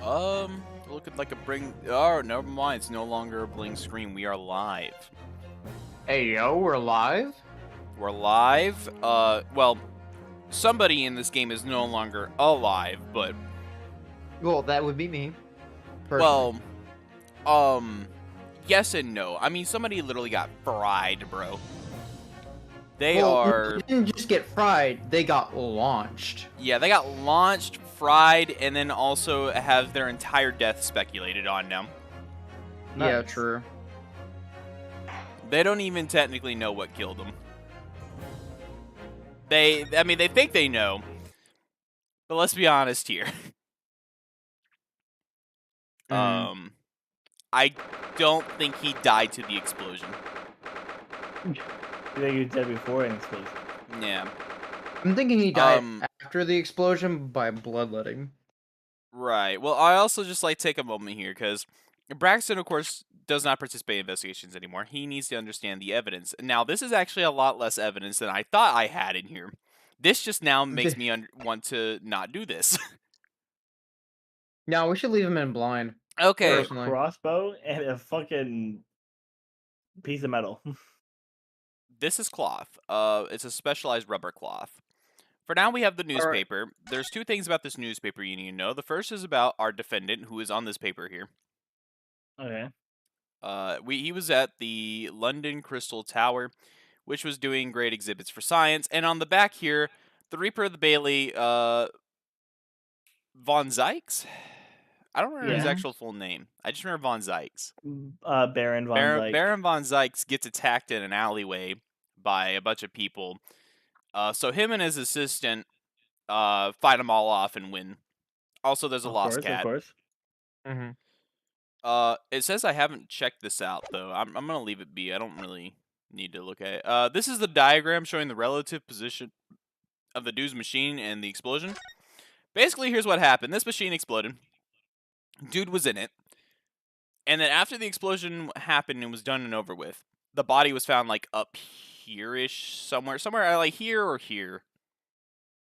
Looking like a bring. Oh, never mind. It's no longer a bling screen. We are live. Hey yo, we're live? We're live. Well, somebody in this game is no longer alive, but Well, that would be me, personally. well, yes and no. I mean, somebody literally got fried, bro. They Well, no, are. they didn't just get fried, they got launched. Yeah, they got launched, fried, and then also have their entire death speculated on now. Yeah, Nice. true. They don't even technically know what killed them. I mean, they think they know, but let's be honest here. I don't think he died to the explosion. You think he was dead before an explosion? Yeah. I'm thinking he died after the explosion by bloodletting. Right. Well, I also just like take a moment here because Braxton, of course, does not participate in investigations anymore. He needs to understand the evidence. Now, this is actually a lot less evidence than I thought I had in here. This just now makes me want to not do this. No, we should leave him in blind. Okay. A crossbow and a fucking piece of metal. This is cloth. It's a specialized rubber cloth. For now, we have the newspaper. There's two things about this newspaper you need to know. The first is about our defendant, who is on this paper here. Okay. He was at the London Crystal Tower, which was doing great exhibits for science. And on the back here, the Reaper of the Bailey, Von Zykes? I don't remember his actual full name. I just remember Von Zykes. Baron Von Zyke. Baron Von Zykes gets attacked in an alleyway by a bunch of people. So him and his assistant fight them all off and win. Also, there's a lost cat. Of course. It says I haven't checked this out, though. I'm going to leave it be. I don't really need to look at it. This is the diagram showing the relative position of the dude's machine and the explosion. Basically, here's what happened. This machine exploded. Dude was in it. And then after the explosion happened and was done and over with, the body was found, like, up here-ish, somewhere like here or here.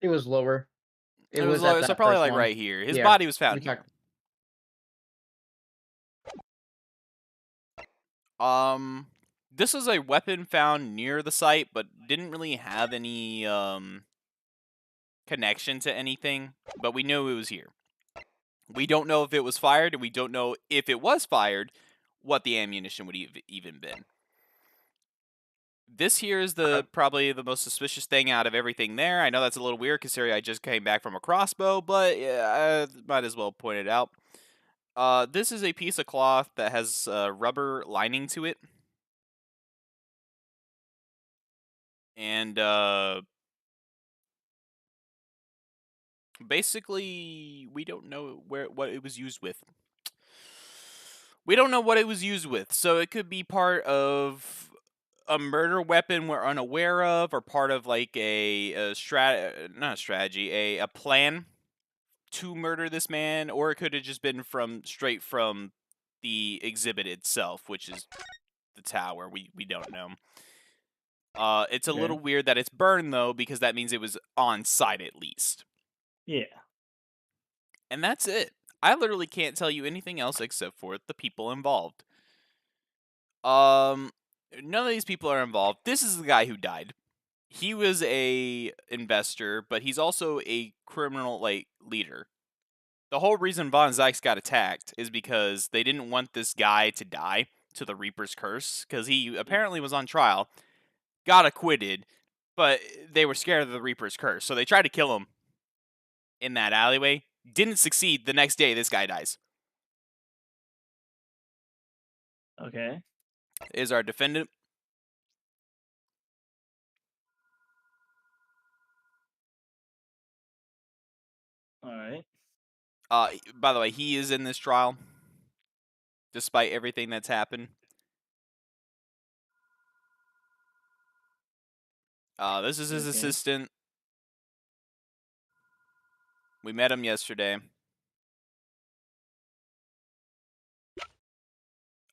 It was lower. It was lower, so probably, like, right here. His body was found here. This was a weapon found near the site, but didn't really have any, connection to anything, but we know it was here. We don't know if it was fired, and we don't know if it was fired, what the ammunition would even been. This here is probably the most suspicious thing out of everything there. I know that's a little weird considering I just came back from a crossbow, but yeah, I might as well point it out. This is a piece of cloth that has rubber lining to it. And basically, we don't know what it was used with. We don't know what it was used with, so it could be part of a murder weapon we're unaware of, or part of like a plan to murder this man, or it could have just been straight from the exhibit itself, which is the tower. We don't know. It's a little weird that it's burned though, because that means it was on site at least. Yeah. And that's it. I literally can't tell you anything else except for the people involved. None of these people are involved. This is the guy who died. He was a investor, but he's also a criminal leader. The whole reason Von Zykes got attacked is because they didn't want this guy to die to the Reaper's curse, because he apparently was on trial, got acquitted, but they were scared of the Reaper's curse, so they tried to kill him in that alleyway. Didn't succeed. The next day, this guy dies. Okay. Is our defendant. Alright. By the way, he is in this trial, despite everything that's happened. This is his assistant. We met him yesterday.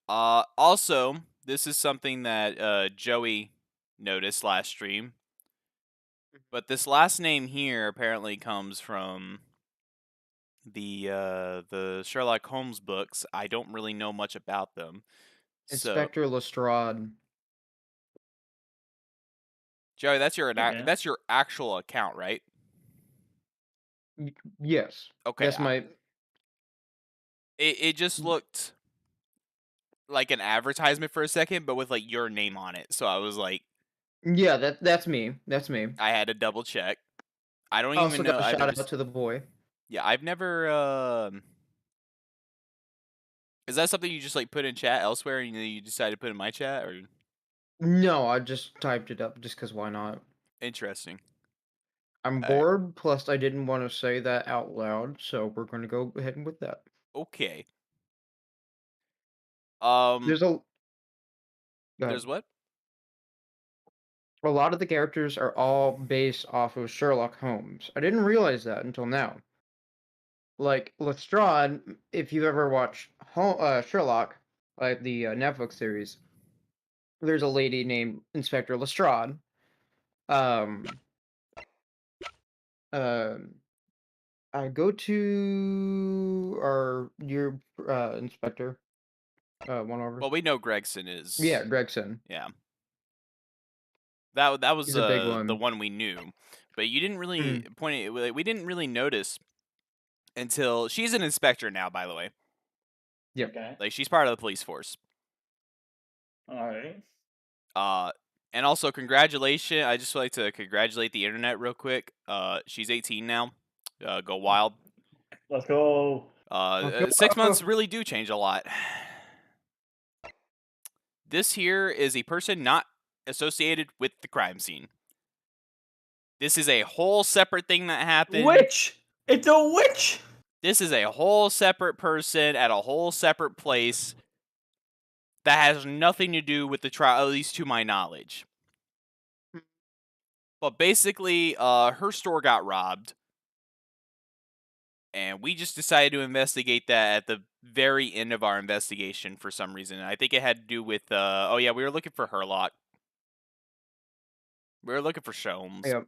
Also, this is something that Joey noticed last stream. But this last name here apparently comes from the Sherlock Holmes books, I don't really know much about them. So, Inspector Lestrade. Joey, that's your Okay. that's your actual account, right? Yes. Okay. That's my. It just looked like an advertisement for a second, but with like your name on it. So I was like, Yeah, that's me. That's me. I had to double check. I don't I even also got know. a I've never. shout out to the boy. Yeah, I've never. Is that something you just like put in chat elsewhere, and you decided to put in my chat, or No, I just typed it up just because why not? interesting? I'm Alright. bored, plus I didn't want to say that out loud, so we're going to go ahead with that. Okay. There's a. Go ahead. There's what? A lot of the characters are all based off of Sherlock Holmes. I didn't realize that until now. Like Lestrade, if you've ever watched Sherlock, like the Netflix series, there's a lady named Inspector Lestrade. Um, um, I go to your inspector, one over. Well, we know Gregson is. Yeah, Gregson. Yeah. That was He's a big the one. one we knew, but you didn't really Mm. point it. We didn't really notice until she's an inspector now. By the way, Yep. Okay. like she's part of the police force. All right. And also congratulations. I just would like to congratulate the internet real quick. She's 18 now. Go wild. Let's go. 6 months really do change a lot. This here is a person not associated with the crime scene. This is a whole separate thing that happened. Witch! It's a witch! This is a whole separate person at a whole separate place that has nothing to do with the trial, at least to my knowledge. But basically, her store got robbed. And we just decided to investigate that at the very end of our investigation for some reason. And I think it had to do with, oh yeah, we were looking for Herlock. We were looking for Sholmes. Yep.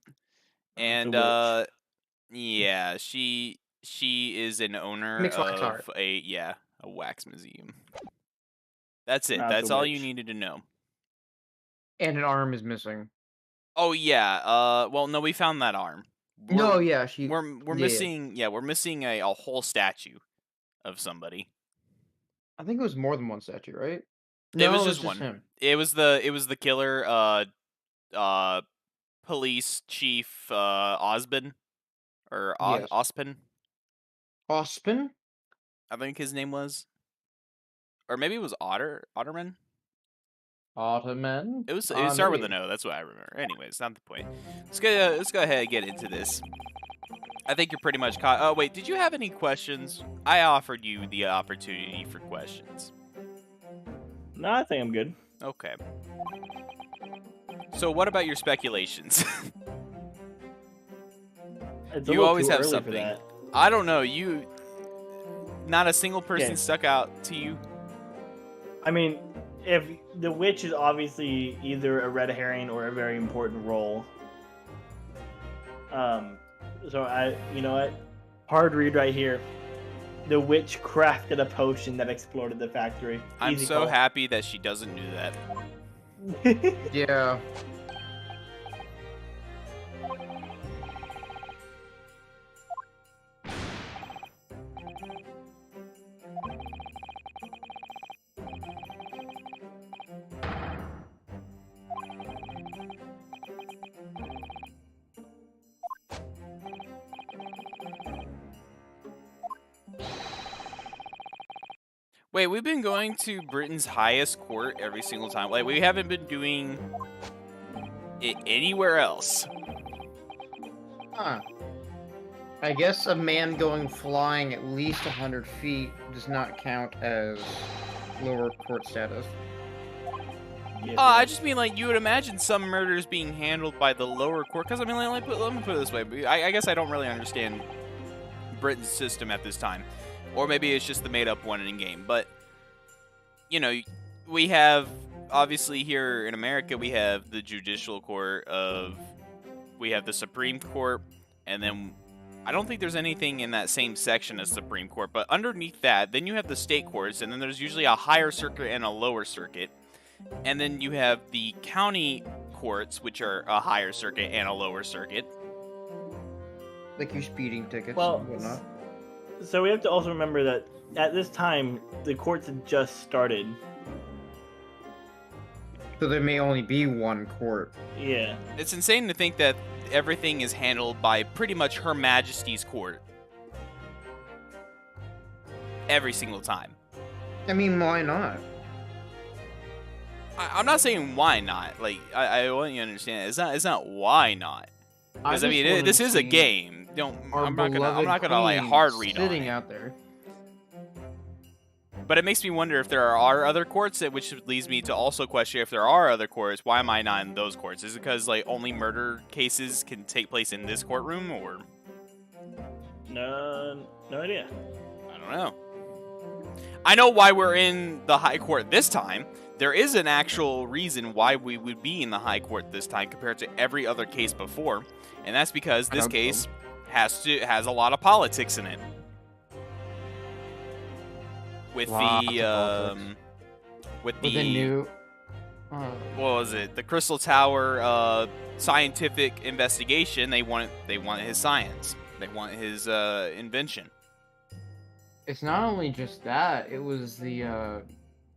And, yeah, she is an owner Makes wax art. of a wax museum. That's it. Not That's the all you witch. needed to know. And an arm is missing. Oh yeah. Well, no, we found that arm. No, yeah, We're yeah. missing. Yeah, we're missing a whole statue of somebody. I think it was more than one statue, right? It No, was it just was one. him. It was the killer. Police chief Osbin or Yes. Ospin. Ospin? I think his name was, or maybe it was Otterman. Ottoman? It started with an O. That's what I remember. Anyways, not the point. Let's go ahead and get into this. I think you're pretty much caught. Oh wait, did you have any questions? I offered you the opportunity for questions. No, I think I'm good. Okay. So what about your speculations? It's a You little always too have early something. For that. I don't know. Not a single person Okay. stuck out to you. I mean, if the witch is obviously either a red herring or a very important role. So you know what? Hard read right here. The witch crafted a potion that exploded the factory. I'm Easy so call. happy that she doesn't do that. Yeah. Wait, we've been going to Britain's highest court every single time. Like, we haven't been doing it anywhere else. Huh. I guess a man going flying at least 100 feet does not count as lower court status. Yeah, I just mean, like, you would imagine some murders being handled by the lower court. Because, I mean, let me put it this way. I guess I don't really understand Britain's system at this time. Or maybe it's just the made-up one in game. But, you know, we have, obviously here in America, we have the judicial court we have the Supreme Court, and then I don't think there's anything in that same section as Supreme Court, but underneath that, then you have the state courts, and then there's usually a higher circuit and a lower circuit. And then you have the county courts, which are a higher circuit and a lower circuit. Like your speeding tickets Well, and whatnot. So we have to also remember that at this time, the courts had just started. So there may only be one court. Yeah. It's insane to think that everything is handled by pretty much Her Majesty's court. Every single time. I mean, why not? I'm not saying why not. Like, I want you to understand. It's not why not. Because I mean, this is a game. I'm not gonna like hard read on sitting it. out there. But it makes me wonder if there are other courts, which leads me to also question if there are other courts. Why am I not in those courts? Is it because like only murder cases can take place in this courtroom, or? No idea. I don't know. I know why we're in the high court this time. There is an actual reason why we would be in the high court this time compared to every other case before, and that's because this case has a lot of politics in it. With the new what was it? The Crystal Tower scientific investigation. They want his science. They want his invention. It's not only just that, it was the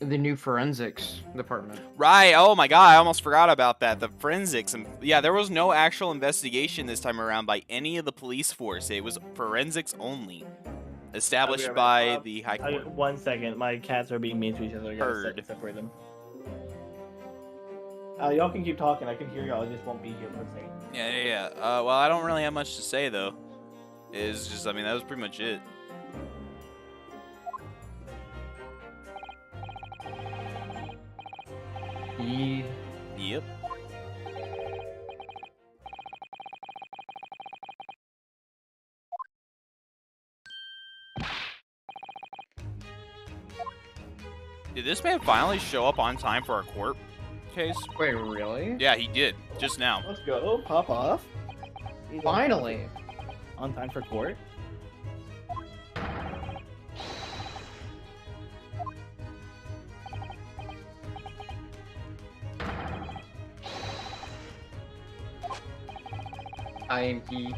new forensics department. Right. Oh my god, I almost forgot about that. The forensics. Yeah, there was no actual investigation this time around by any of the police force. It was forensics only. Established by the High Court. 1 second, my cats are being mean to each other. I gotta separate them. Y'all can keep talking. I can hear y'all. I just won't be here for a second. Yeah. Well, I don't really have much to say though. It's just, I mean, that was pretty much it. Yep. Did this man finally show up on time for our court case? Wait, really? Yeah, he did. Just now. Let's go. Pop off. Finally. On time for court. IMP.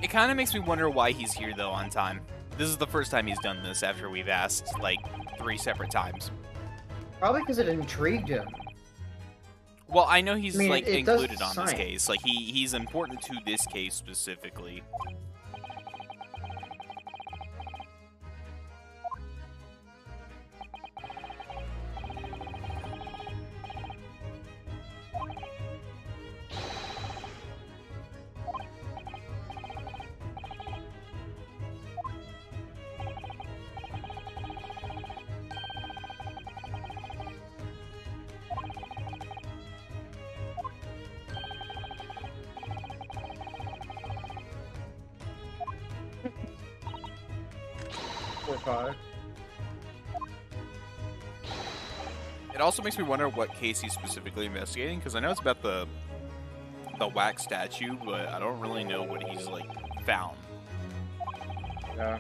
It kind of makes me wonder why he's here, though, on time. This is the first time he's done this after we've asked, like, 3 separate times. Probably because it intrigued him. Well, I know he's, like, included on this science. case. Like, he's important to this case specifically. It also makes me wonder what case he's specifically investigating, because I know it's about the wax statue, but I don't really know what he's, like, found. Yeah.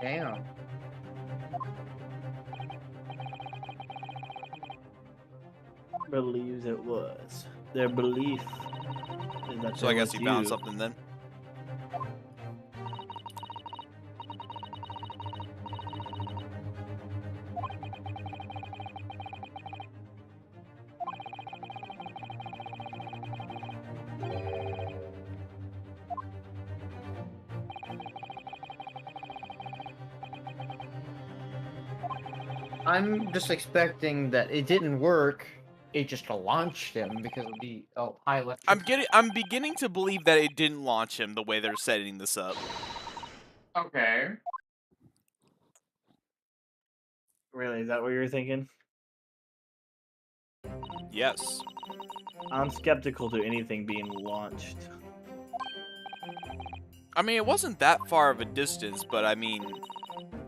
Damn. Believes it was. Their belief is that So I there guess was you found you. something then. I'm just expecting that it didn't work. It just launched him because of the high electric. I'm beginning to believe that it didn't launch him the way they're setting this up. Okay. Really, is that what you're thinking? Yes. I'm skeptical to anything being launched. I mean, it wasn't that far of a distance, but I mean,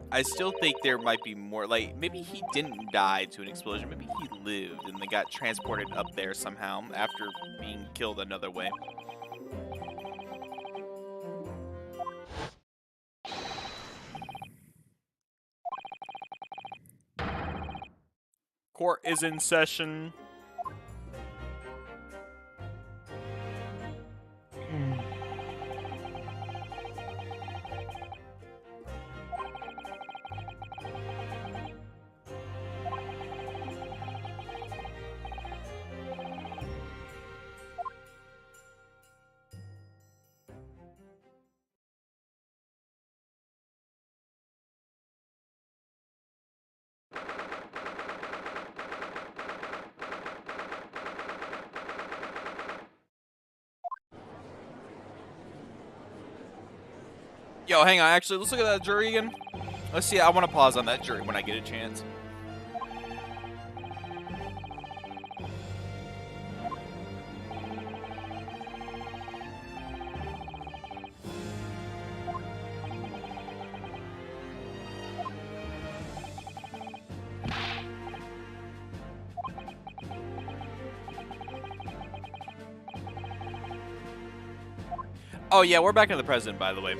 I still think there might be more. Like, maybe he didn't die to an explosion. Maybe he lived and they got transported up there somehow after being killed another way. Court is in session. Yo, hang on. Actually, let's look at that jury again. Let's see. I want to pause on that jury when I get a chance. Oh, yeah, we're back to the president, by the way.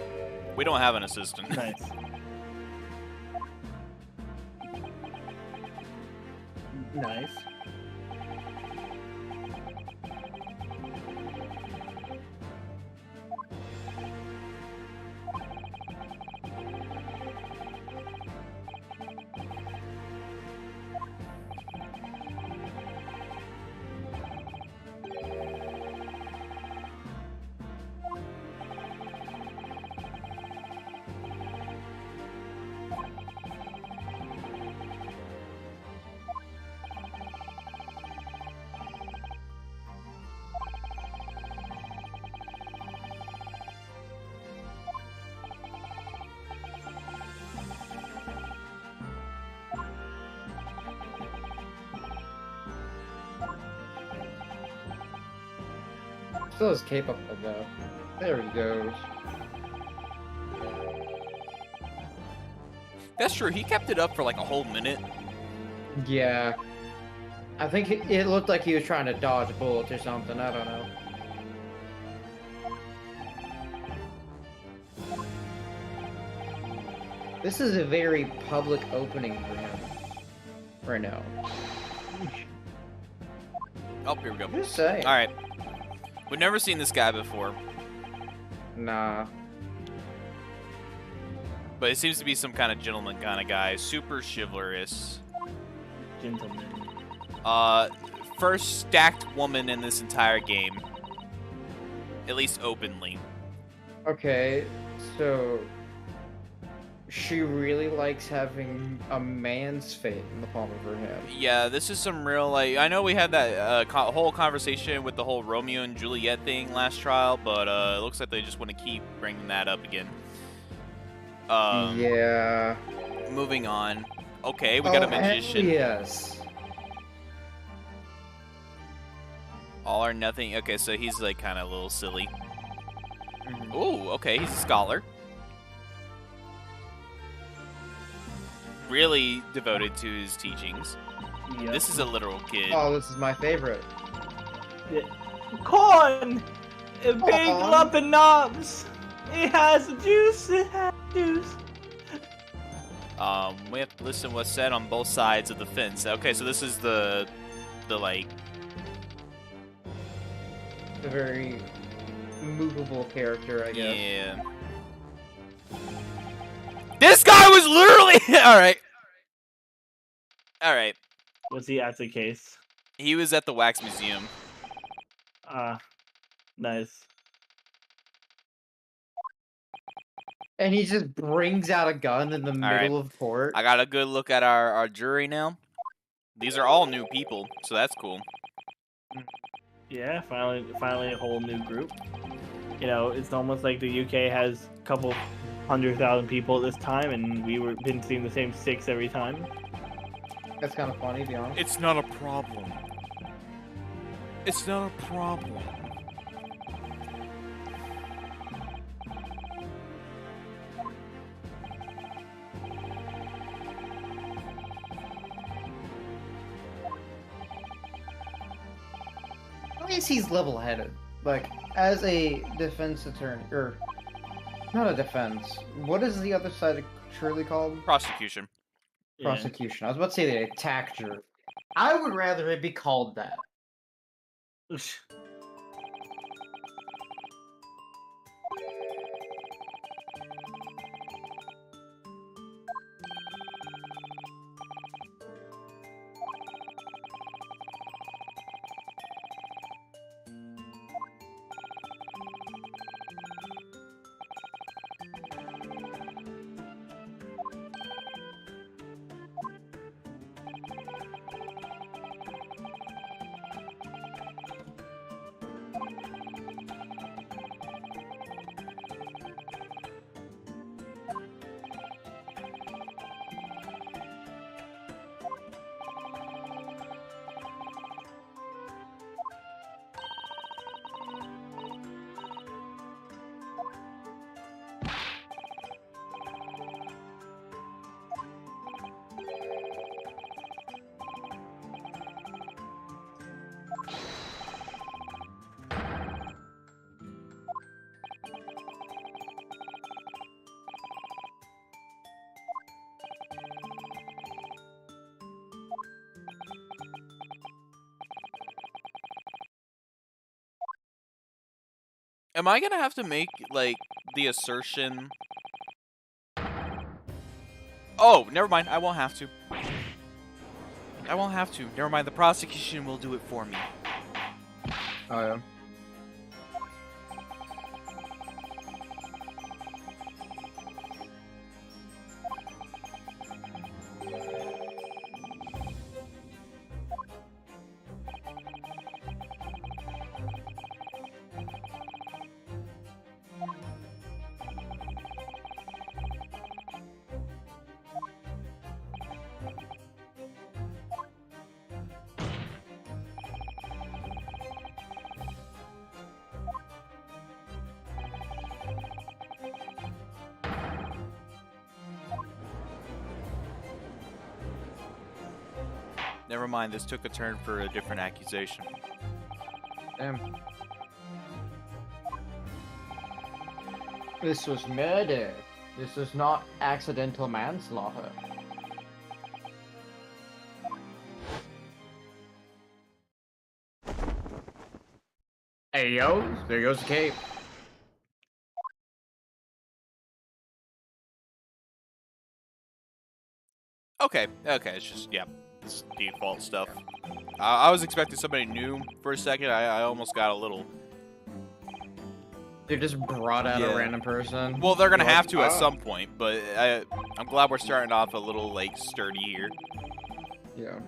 We don't have an assistant. Nice. Nice. Still has cape up though. There he goes. That's true. He kept it up for like a whole minute. Yeah. I think it looked like he was trying to dodge bullets or something. I don't know. This is a very public opening for him right now. Oh, here we go. Just saying. All right. We've never seen this guy before, Nah. but it seems to be some kind of gentleman kind of guy. Super chivalrous. Gentleman. First stacked woman in this entire game. At least openly. Okay, so she really likes having a man's fate in the palm of her hand. Yeah, this is some real, like, I know we had that whole conversation with the whole Romeo and Juliet thing last trial, but it looks like they just want to keep bringing that up again. Yeah. Moving on. Okay, we got a magician. Yes. All or nothing. Okay, so he's like kind of a little silly. Mhm. Ooh, okay, he's a scholar. Really devoted to his teachings. Yep. This is a literal kid. Oh, this is my favorite. Corn! A big Corn. lump of knobs! It has juice, it has juice. We have to listen what's said on both sides of the fence. Okay, so this is the like... A very movable character, I guess. Yeah. This guy was literally... Alright. Alright. Was he at the case? He was at the Wax Museum. Nice. And he just brings out a gun in the right. middle of court. I got a good look at our jury now. These are all new people, so that's cool. Yeah, finally a whole new group. You know, it's almost like the UK has a couple 100,000 people at this time, and been seeing the same 6 every time. That's kind of funny, to be honest. It's not a problem. It's not a problem. At least he's level-headed. Like, as a defense attorney, or not a defense. What is the other side truly called? Prosecution. Yeah. Prosecution. I was about to say the attack jury. I would rather it be called that. Am I gonna have to make, like, the assertion... Oh, never mind. I won't have to. I won't have to. Never mind. The prosecution will do it for me. Oh, yeah. Never mind. This took a turn for a different accusation. Damn. This was murder. This was not accidental manslaughter. Hey, yo. There goes the cape. Okay. Okay. It's just, yeah. It's default stuff. I was expecting somebody new for a second. I almost got a little... They just brought out Yeah. a random person. Well, they're gonna Like, have to at ah. some point, but I'm glad we're starting off a little, like, sturdy here. Yeah.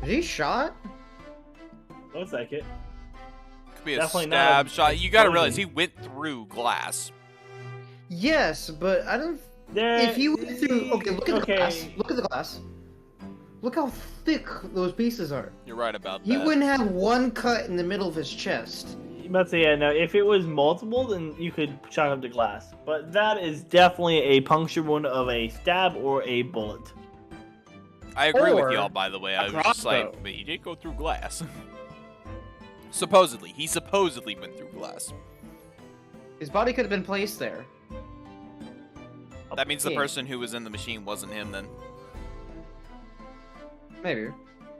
Is he shot? Looks like it. Could be a Definitely not stab a shot. You gotta realize explosion. he went through glass. Yes, but I don't. There. If he went through, okay, look at the glass. Okay. Look at the glass. Look how thick those pieces are. You're right about He that. wouldn't have one cut in the middle of his chest. But yeah, no. If it was multiple, then you could chalk up the glass. But that is definitely a puncture wound of a stab or a bullet. I agree with Or y'all, by the way. a I was just like, crossbow. but he did go through glass. Supposedly. He supposedly went through glass. His body could have been placed there. That means the Yeah. person who was in the machine wasn't him then. Maybe.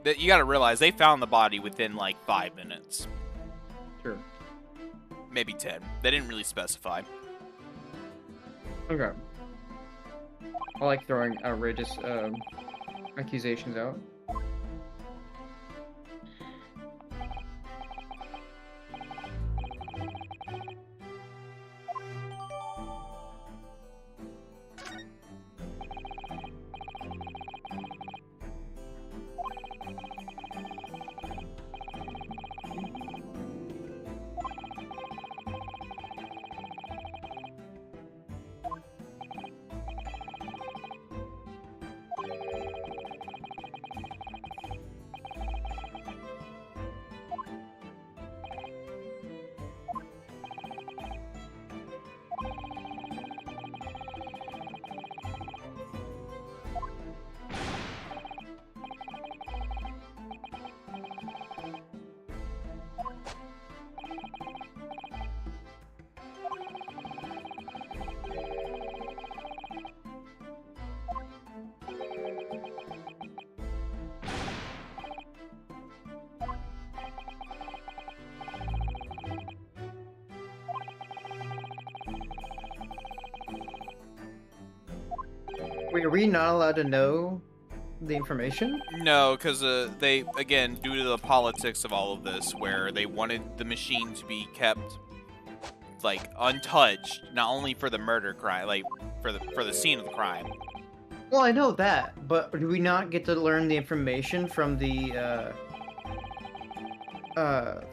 You gotta realize, they found the body within like 5 minutes. Sure. Maybe 10. They didn't really specify. Okay. I like throwing outrageous accusations out. Wait, are we not allowed to know the information? No, because they, again, due to the politics of all of this, where they wanted the machine to be kept, like, untouched, not only for the murder crime, like, for the scene of the crime. Well, I know that, but do we not get to learn the information from the,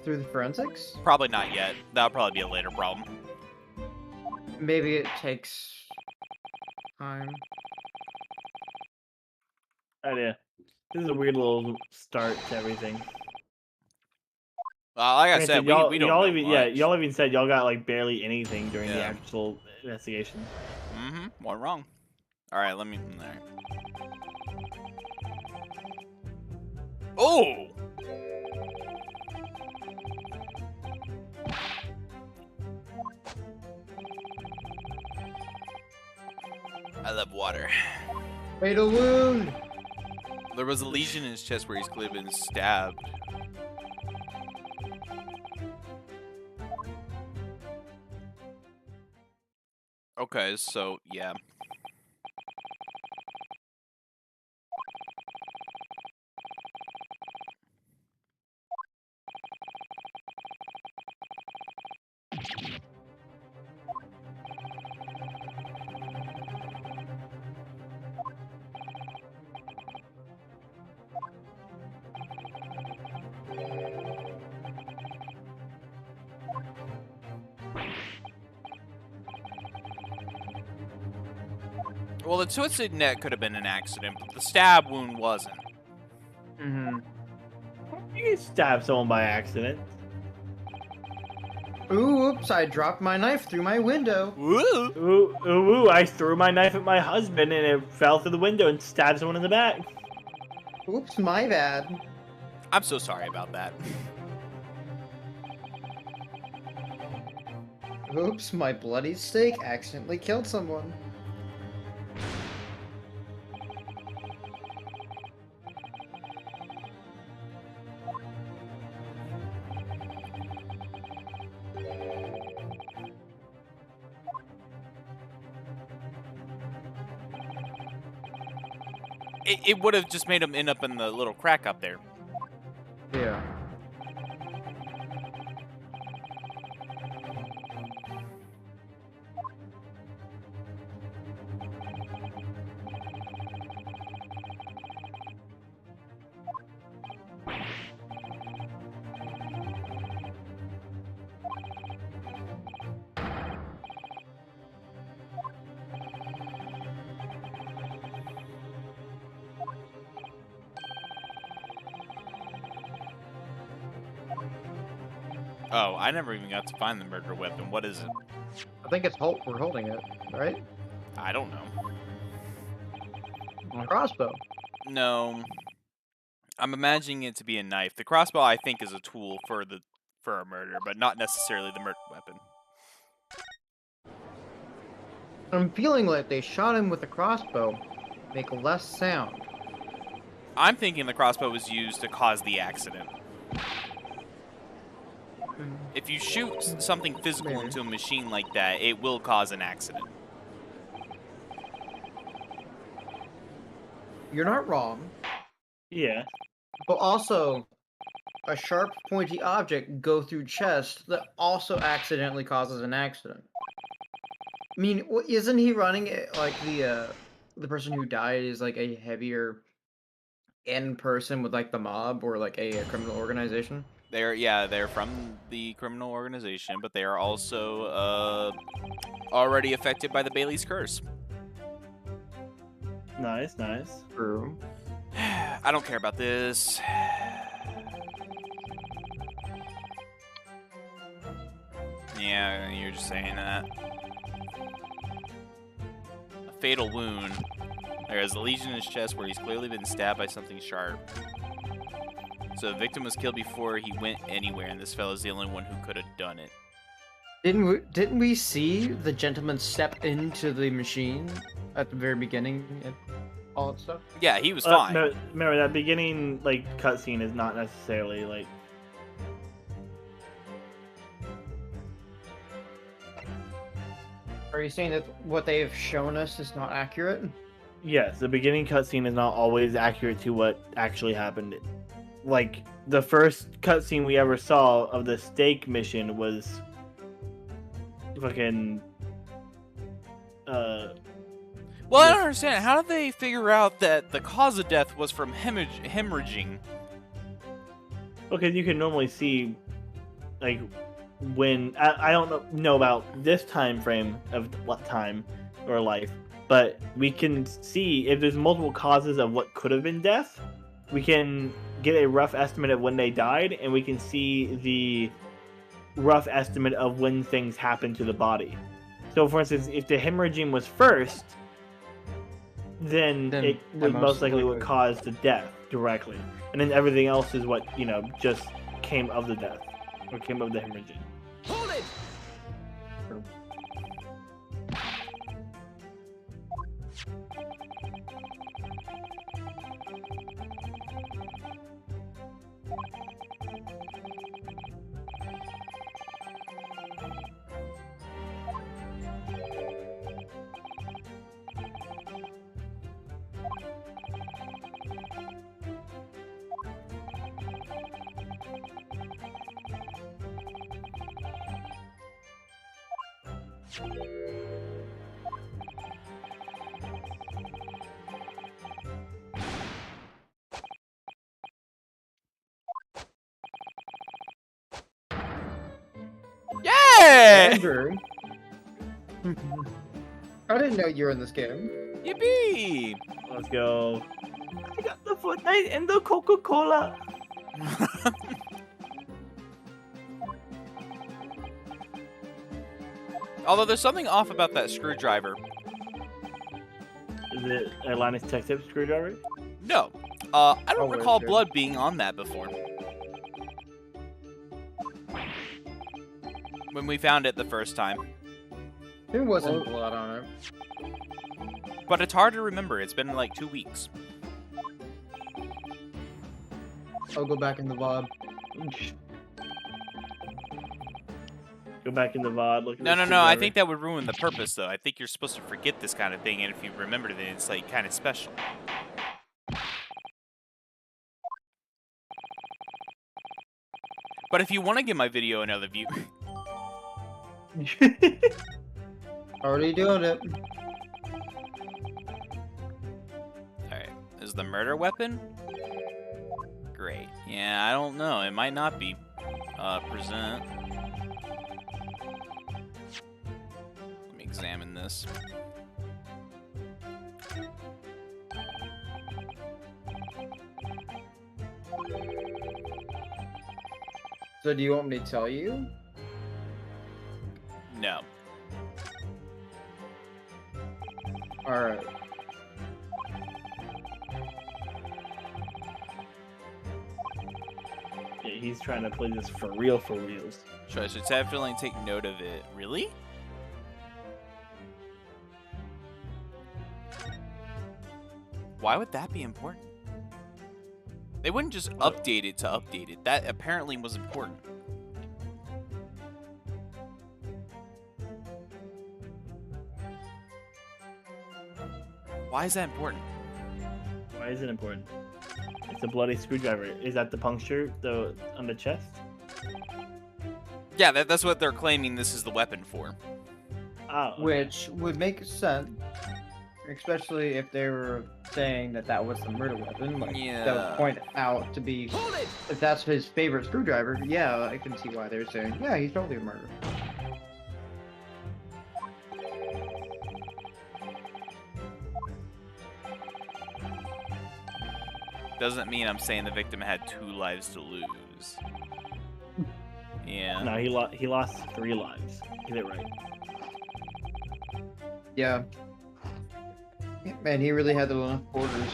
through the forensics? Probably not yet. That'll probably be a later problem. Maybe it takes time. Idea. This is a weird little start to everything. Like I Granted, said, y'all, we don't y'all know even, much. yeah, y'all even said y'all got like barely anything during the Yeah. actual investigation. Mm-hmm. One wrong. All right, let me. All right. Oh! I love water. Fatal wound! There was a lesion in his chest where he's clearly been stabbed. Okay, so yeah. Well, the twisted neck could have been an accident, but the stab wound wasn't. Mm-hmm. You can stab someone by accident. Ooh, oops, I dropped my knife through my window. Woo! Ooh, ooh, ooh, I threw my knife at my husband and it fell through the window and stabbed someone in the back. Oops, my bad. I'm so sorry about that. Oops, my bloody steak accidentally killed someone. It would have just made him end up in the little crack up there. Yeah. Oh, I never even got to find the murder weapon. What is it? I think it's we're holding it, right? I don't know. A crossbow. No. I'm imagining it to be a knife. The crossbow, I think, is a tool for a murder, but not necessarily the murder weapon. I'm feeling like they shot him with a crossbow, make less sound. I'm thinking the crossbow was used to cause the accident. If you shoot something physical Maybe. into a machine like that, it will cause an accident. You're not wrong, Yeah. but also a sharp, pointy object go through chest that also accidentally causes an accident. I mean, isn't he running it like the person who died is like a heavier end person with like the mob or like a criminal organization? They're from the criminal organization, but they are also already affected by the Bailey's curse. Nice, nice. True. I don't care about this. Yeah, you're just saying that. A fatal wound. There is a lesion in his chest where he's clearly been stabbed by something sharp. So the victim was killed before he went anywhere, and this fellow's the only one who could have done it. Didn't we see the gentleman step into the machine at the very beginning and all that stuff? Yeah, he was fine. Remember that beginning like cutscene is not necessarily like. Are you saying that what they have shown us is not accurate? Yes, the beginning cutscene is not always accurate to what actually happened. Like the first cutscene we ever saw of the stake mission was fucking. Well, I don't understand. How did they figure out that the cause of death was from hemorrhaging? Okay, you can normally see, like, when I don't know about this time frame of time or life, but we can see if there's multiple causes of what could have been death. We can get a rough estimate of when they died, and we can see the rough estimate of when things happen to the body. So, for instance, if the hemorrhaging was first, then it would most likely would cause the death directly, and then everything else is what just came of the death or came of the hemorrhaging. Hold it! Yeah! Andrew. I didn't know you were in this game. Yippee! Let's go. I got the Fortnite and the Coca-Cola. Although there's something off about that screwdriver. Is it a Linus Tech Tip screwdriver? No. I don't Oh, recall wait, blood being on that before. When we found it the first time. There wasn't blood on it. But it's hard to remember. It's been like 2 weeks. I'll go back in the VOD. Go back in the VOD. Look at No, the no, no. I screwdriver. think that would ruin the purpose, though. I think you're supposed to forget this kind of thing, and if you remembered it, it's like kind of special. But if you want to give my video another view, Already doing it. alright, is the murder weapon? Great. Yeah, I don't know. It might not be. Present. Let me examine this. So do you want me to tell you? No. Alright. Yeah, he's trying to play this for reals. Sure, I should definitely take note of it. Really? Why would that be important? They wouldn't just update it to update it. That apparently was important. Why is that important? Why is it important? It's a bloody screwdriver. Is that the puncture on the chest? Yeah, that's what they're claiming this is the weapon for. Oh, okay. Which would make sense, especially if they were saying that was the murder weapon. Like, that Yeah. would point out to be, if that's his favorite screwdriver, yeah, I can see why they're saying, yeah, he's totally a murderer. Doesn't mean I'm saying the victim had 2 lives to lose. Yeah. No, he lost 3 lives. Get it right. Yeah. Man, he really had enough quarters.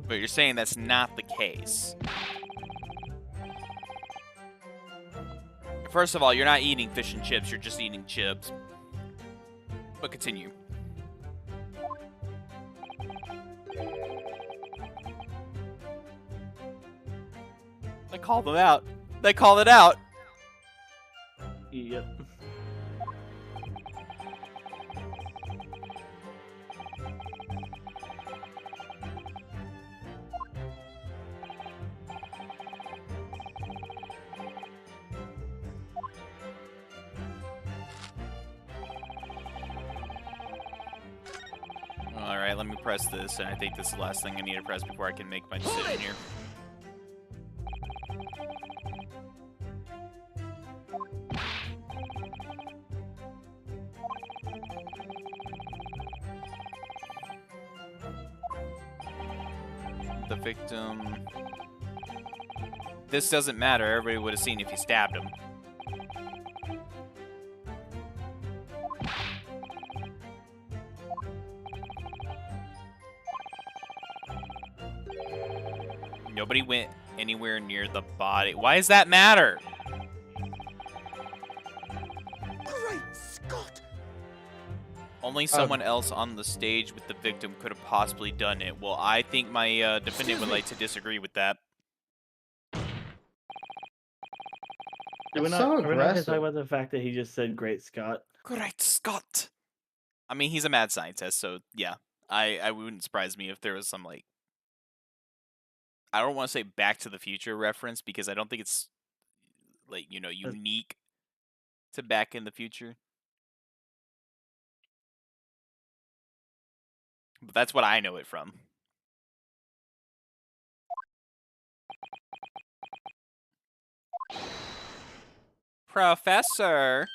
But you're saying that's not the case. First of all, you're not eating fish and chips, you're just eating chips. But continue. They called them out. They called it out. Yep. Alright, let me press this, and I think this is the last thing I need to press before I can make my decision here. The victim... This doesn't matter, everybody would have seen if you stabbed him. Nobody went anywhere near the body. Why does that matter? Great Scott! Only someone else on the stage with the victim could have possibly done it. Well, I think my defendant would like to disagree with that. We're That's not so going to aggressive. talk about the fact that he just said "Great Scott." Great Scott! I mean, he's a mad scientist, so yeah. I wouldn't surprise me if there was some, like... I don't want to say Back to the Future reference, because I don't think it's, like, you know, unique to Back in the Future. But that's what I know it from. Professor!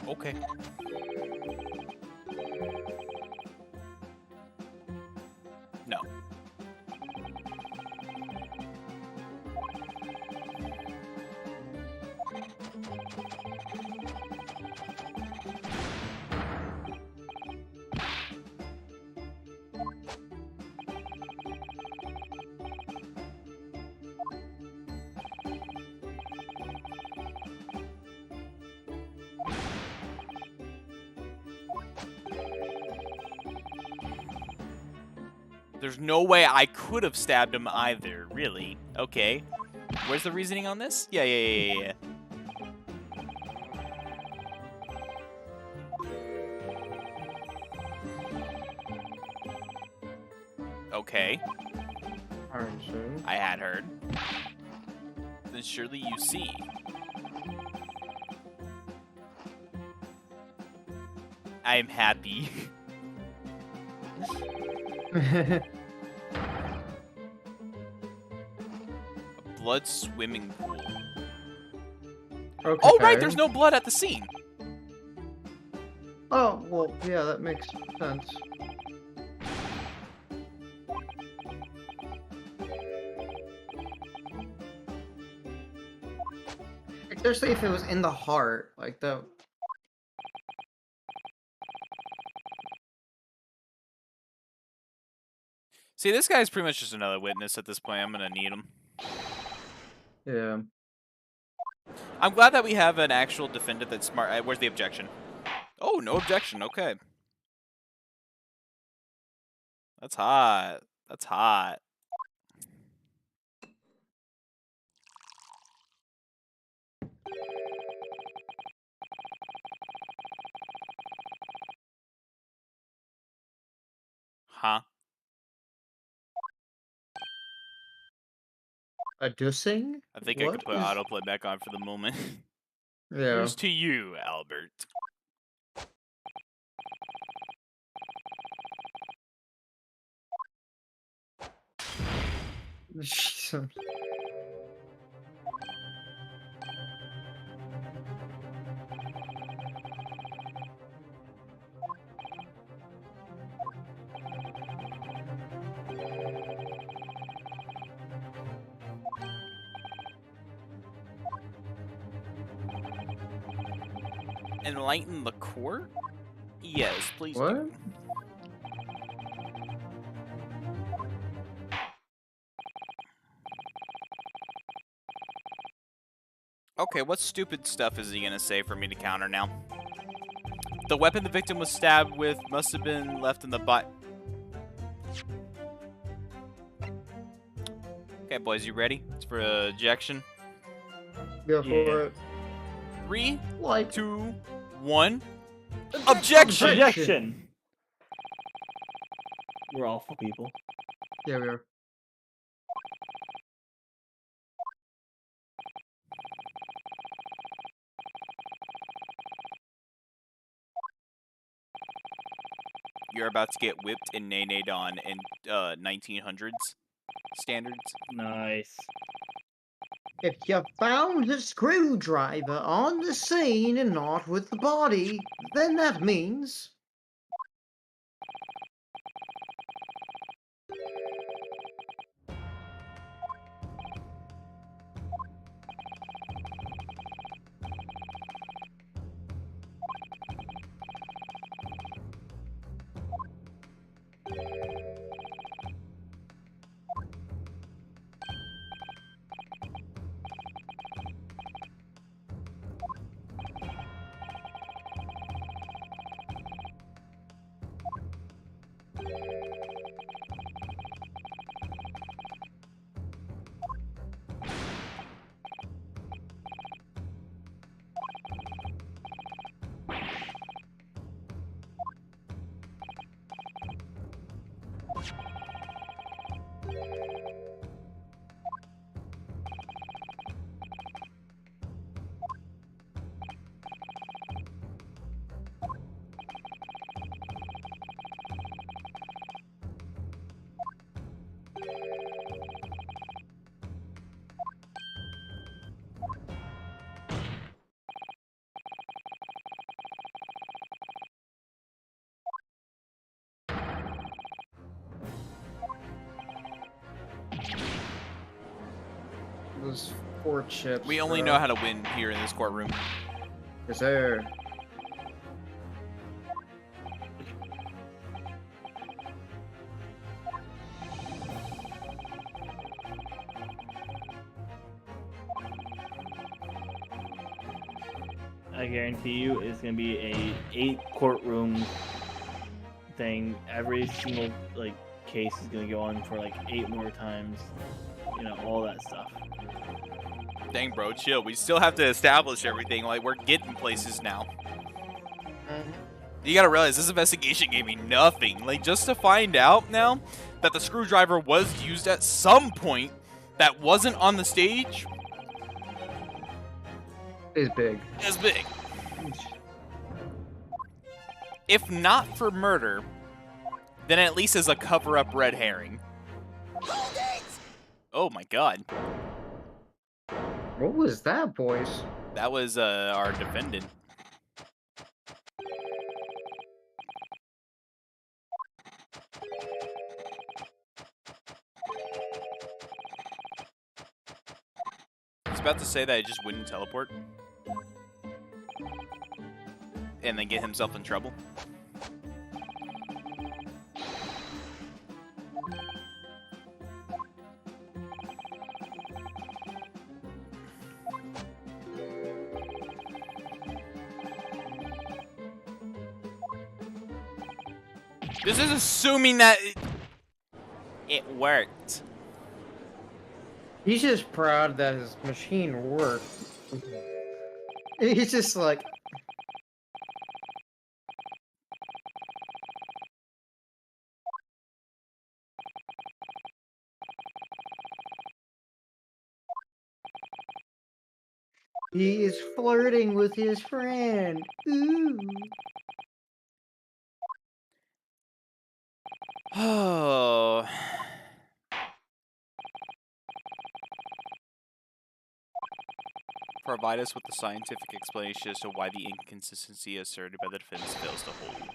Okay. No. There's no way I could have stabbed him either, really. Okay. Where's the reasoning on this? Yeah. Okay. Alright, so... I had heard. Then surely you see. I am happy. A blood swimming pool. Okay. Oh, right, there's no blood at the scene. Oh, well, yeah, that makes sense. Especially if it was in the heart, like the... See, this guy's pretty much just another witness at this point. I'm gonna need him. Yeah. I'm glad that we have an actual defendant that's smart. Where's the objection? Oh, no objection. Okay. That's hot. That's hot. Huh? A dosing? I think I could put autoplay back on for the moment. Yeah. Here's to you, Albert. Jesus. Enlighten the court? Yes, please What? do. Okay, what stupid stuff is he gonna say for me to counter now? The weapon the victim was stabbed with must have been left in the butt. Okay, boys, you ready? It's for ejection. Go for it. 3, Like... 2, 1. Objection! Objection! We're awful people. Yeah, we are. You're about to get whipped and nay-nayed on in 1900s standards. Nice. If you found the screwdriver on the scene and not with the body, then that means... Those 4 chips. We only know how to win here in this courtroom. Yes, sir. I guarantee you it's gonna be a 8 courtroom thing. Every single case is gonna go on for 8 more times. You know, all that stuff. Dang, bro, chill. We still have to establish everything. Like, we're getting places now. You gotta realize, this investigation gave me nothing. Like, just to find out now that the screwdriver was used at some point that wasn't on the stage Is big. is big. If not for murder, then at least as a cover-up red herring. Oh my god. What was that, boys? That was our defendant. I was about to say that I just wouldn't teleport. And then get himself in trouble. This is assuming that it worked. He's just proud that his machine worked. He's just like, he is flirting with his friend. Ooh. Oh. Provide us with a scientific explanation as to why the inconsistency asserted by the defense fails to hold.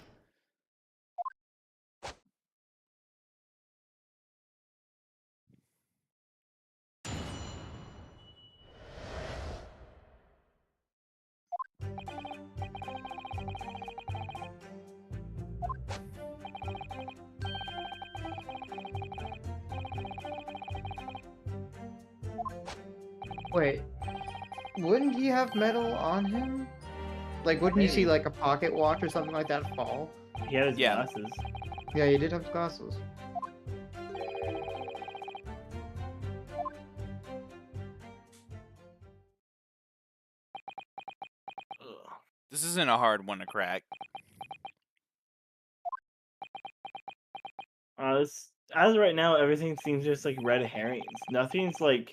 Wait, wouldn't he have metal on him? Like, wouldn't you see Maybe. like a pocket watch or something like that fall? He had his Yeah. glasses. Yeah, he did have glasses. Ugh. This isn't a hard one to crack. As of right now, everything seems just like red herrings. Nothing's like.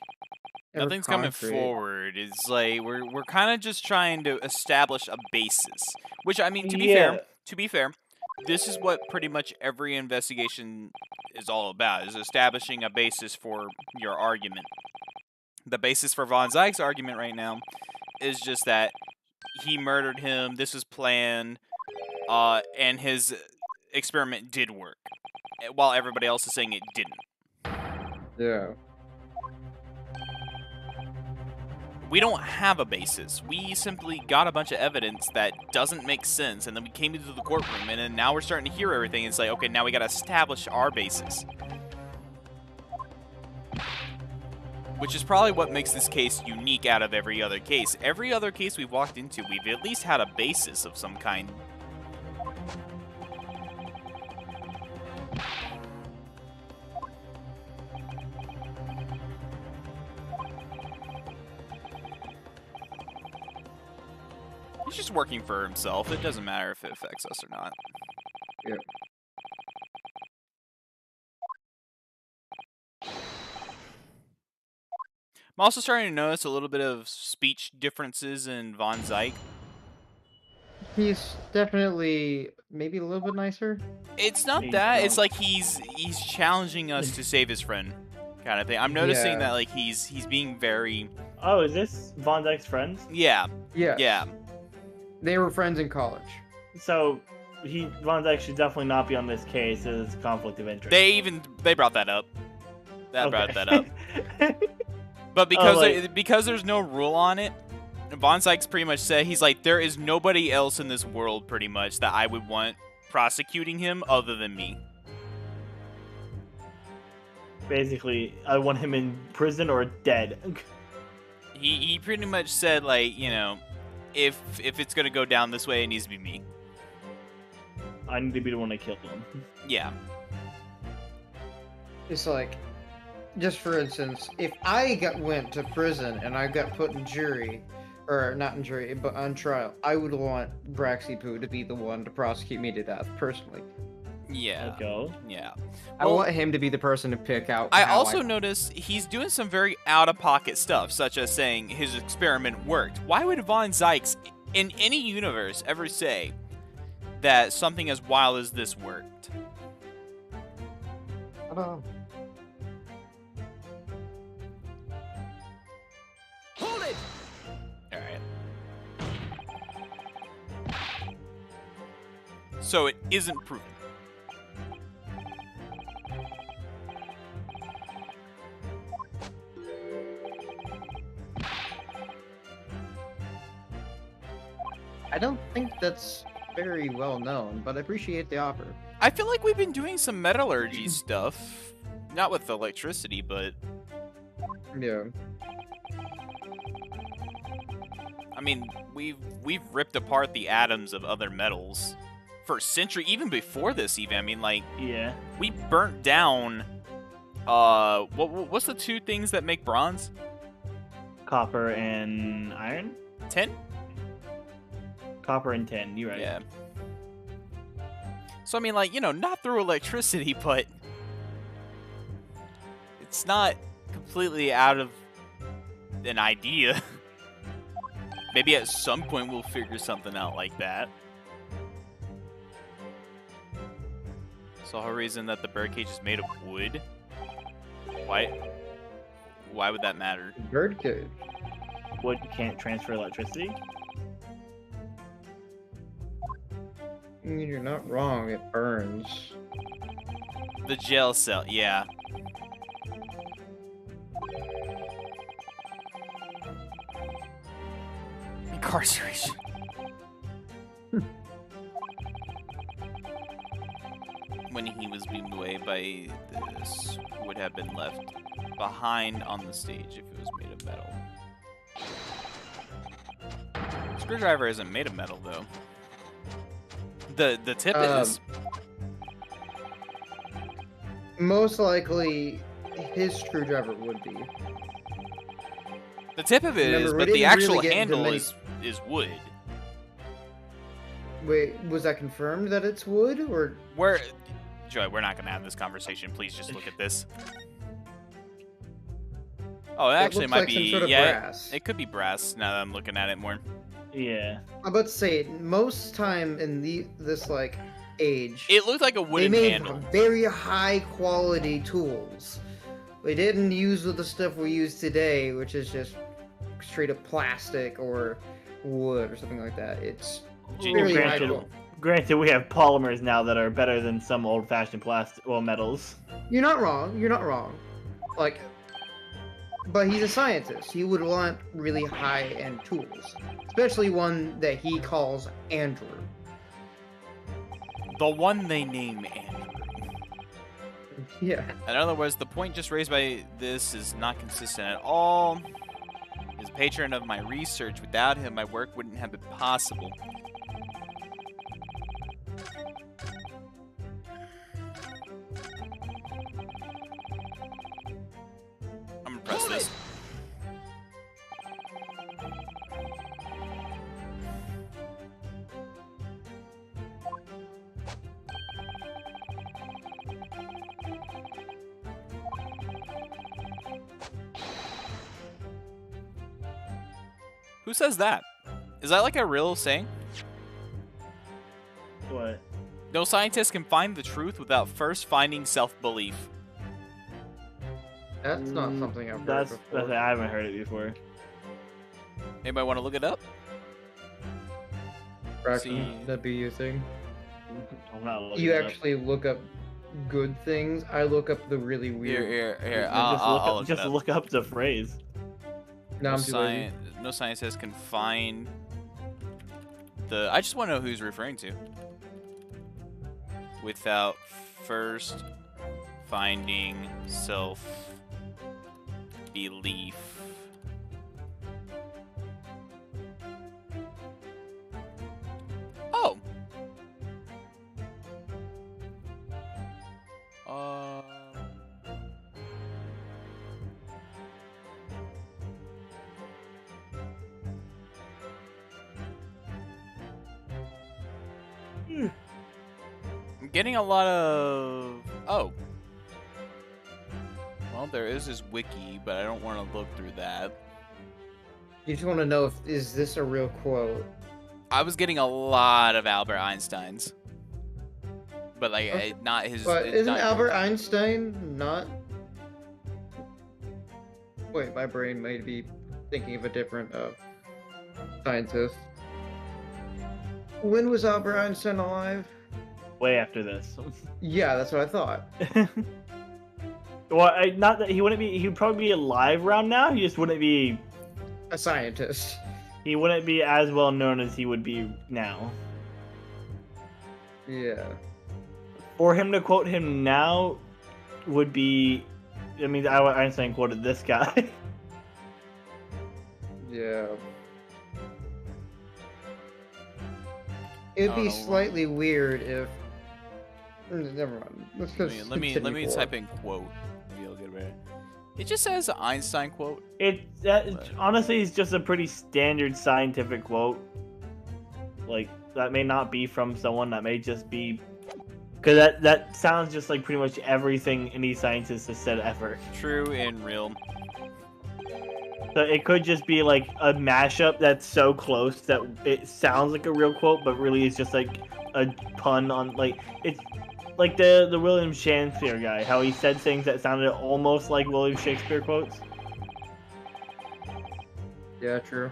Ever Nothing's coming concrete. forward. It's like we're kind of just trying to establish a basis. Which I mean, to be Yeah. fair, this is what pretty much every investigation is all about: is establishing a basis for your argument. The basis for Von Zyke's argument right now is just that he murdered him. This was planned, and his experiment did work, while everybody else is saying it didn't. Yeah. We don't have a basis. We simply got a bunch of evidence that doesn't make sense, and then we came into the courtroom, and then now we're starting to hear everything, and it's like, okay, now we gotta establish our basis. Which is probably what makes this case unique out of every other case. Every other case we've walked into, we've at least had a basis of some kind. He's just working for himself. It doesn't matter if it affects us or not. Yep. I'm also starting to notice a little bit of speech differences in Von Zyke. He's definitely maybe a little bit nicer. It's not He's that. drunk. It's like he's challenging us to save his friend, kind of thing. I'm noticing Yeah. that like he's being very Oh, is this Von Dyke's friends? yeah. Yeah. They were friends in college. So Von Dyke should definitely not be on this case. It's a conflict of interest. They brought that up. That brought Okay. that up. But because like- because there's no rule on it, Von Zyke's pretty much said he's like, there is nobody else in this world pretty much that I would want prosecuting him other than me. Basically, I want him in prison or dead. He pretty much said like, you know, if it's gonna go down this way, it needs to be me. I need to be the one to kill him. Yeah. It's like, just for instance, if I went to prison and I got put in jury, or not in jury, but on trial, I would want Braxipoo to be the one to prosecute me to death, personally. Yeah. Let's go. Yeah. I Well, want him to be the person to pick out. I how also noticed he's doing some very out-of-pocket stuff, such as saying his experiment worked. Why would Von Zyke, in any universe, ever say that something as wild as this worked? I don't know. Hold it! All right. So it isn't proven. I don't think that's very well known, but I appreciate the offer. I feel like we've been doing some metallurgy stuff. Not with electricity, but... Yeah. I mean, we've ripped apart the atoms of other metals for a century, even before this. Even I mean, like, Yeah. we burnt down. What's the two things that make bronze? Copper and iron? Tin. Copper and tin, you're right. Yeah. So I mean, like, you know, not through electricity, but it's not completely out of an idea. Maybe at some point we'll figure something out like that. So the whole reason that the birdcage is made of wood? Why would that matter? Birdcage. Wood can't transfer electricity? You're not wrong, it burns. The jail cell, yeah. Incarceration. When he was beamed away by this, would have been left behind on the stage if it was made of metal. Screwdriver isn't made of metal though. The tip is. Most likely, his screwdriver would be. The tip of it Remember, is, we but the didn't actual really get into handle many- is wood. Wait, was that confirmed that it's wood, or? Joy, we're not gonna have this conversation. Please just look at this. Oh, it actually looks might like be. some sort of Yeah, brass. it could be brass. Now that I'm looking at it more. Yeah. I'm about to say, most time in this like age, It looked like a they wooden made handle. very high quality tools. They didn't use the stuff we use today, which is just straight up plastic or wood or something like that. It's very high quality. Granted, we have polymers now that are better than some old-fashioned metals. You're not wrong. You're not wrong. Like, but he's a scientist. He would want really high-end tools, especially one that he calls Andrew. The one they name Andrew. Yeah. In other words, the point just raised by this is not consistent at all. He's a patron of my research. Without him, my work wouldn't have been possible. I'm gonna press this. Who says that? Is that like a real saying? What? No scientist can find the truth without first finding self-belief. That's not something I've heard That's before. I haven't heard it before. Anybody want to look it up? Braxton, See. that'd be your thing. I'm not looking You it up. actually look up good things. I look up the really weird. Here. Just I'll just look up the phrase. No, I'm too lazy. No scientist can find the. I just want to know who he's referring to. Without first finding self-belief. Oh. I'm getting a lot of... Oh. Well, there is this wiki, but I don't want to look through that. You just want to know if is this a real quote? I was getting a lot of Albert Einstein's. But, like, Okay. not his... But isn't not Albert yours. Einstein not? Wait, my brain might be thinking of a different scientist. When was Albert Einstein alive? way after this. Yeah, that's what I thought. Well, not that he wouldn't be. He'd probably be alive around now. He just wouldn't be. A scientist. He wouldn't be as well known as he would be now. Yeah. For him to quote him now would be. I mean, Einstein quoted this guy. Yeah. It'd be slightly weird if. Never mind. Let's just Let me continue forward. type in quote. Maybe I'll get it right. It just says Einstein quote. Honestly, it's just a pretty standard scientific quote. Like, that may not be from someone, that may just be... Because that sounds just like pretty much everything any scientist has said ever. True and real. So it could just be like a mashup that's so close that it sounds like a real quote, but really is just like a pun on, like, it's like the William Shakespeare guy, how he said things that sounded almost like William Shakespeare quotes. Yeah, true.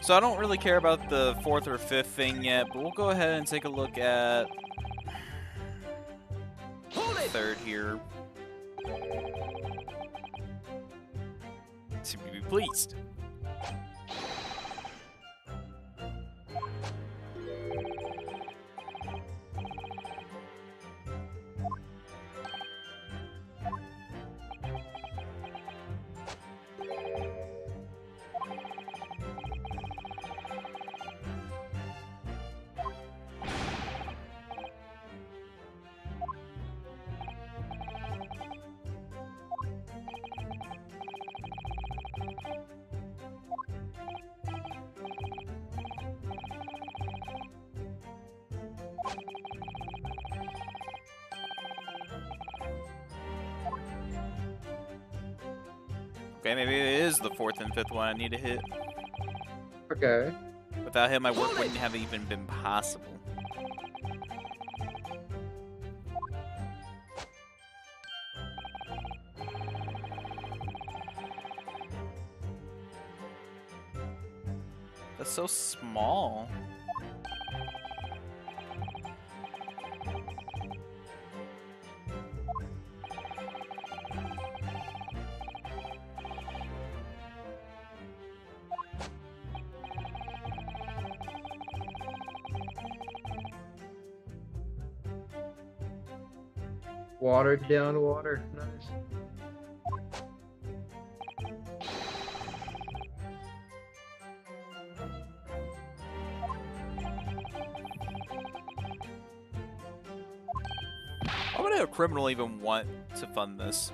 So I don't really care about the 4th or 5th thing yet, but we'll go ahead and take a look at the 3rd here. Seem to be pleased. Okay, maybe it is the 4th and 5th one I need to hit. Okay. Without him, my work wouldn't have even been possible. That's so small. Watered down water. Nice. Why would a criminal even want to fund this?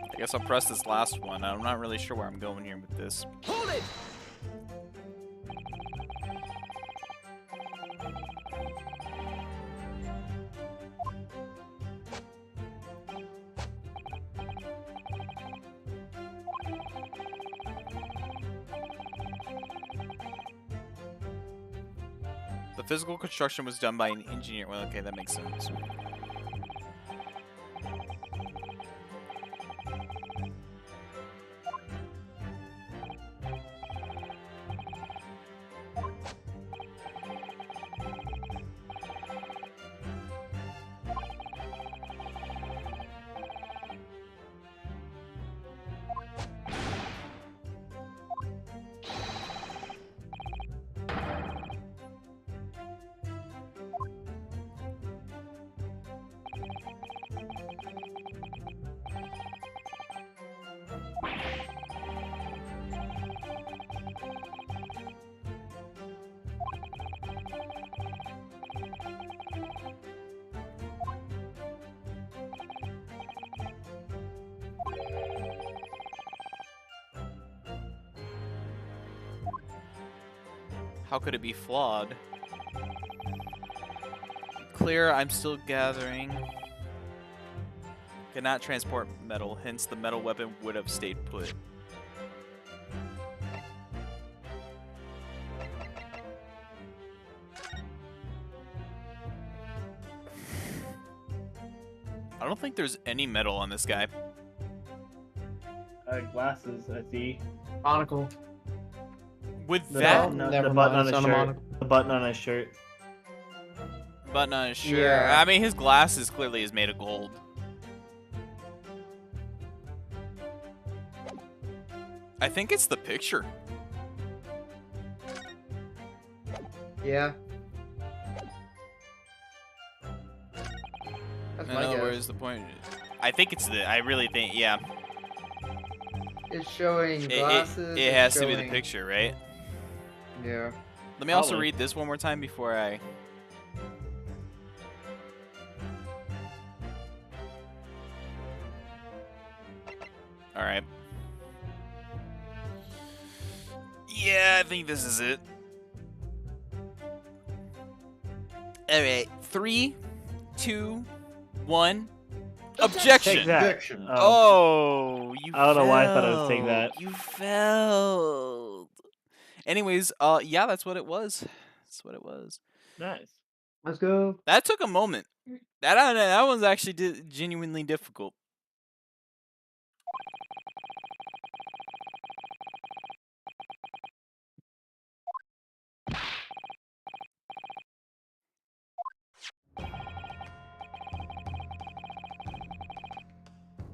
I guess I'll press this last one. I'm not really sure where I'm going here with this. Hold it! The physical construction was done by an engineer. Well, okay, that makes sense. How could it be flawed? Clear, I'm still gathering. Cannot transport metal, hence the metal weapon would have stayed put. I don't think there's any metal on this guy. Glasses, I see. Monocle. With The that button, Never the mind, button on it's his not a shirt. monocle. The button on his shirt. button on his shirt. Yeah. I mean, his glasses clearly is made of gold. I think it's the picture. Yeah. That's my No, guess. where's the point? I think it's the. I really think, yeah. It's showing glasses. It has to be the picture, right? Yeah. Let me also Probably. read this one more time before I. All right. Yeah, I think this is it. All right, 3, 2, 1. Objection. Take that. Objection. Oh, you. I don't know why I thought I would take failed. that. You failed. Anyways, yeah, that's what it was. That's what it was. Nice. Let's go. That took a moment. That one's actually genuinely difficult.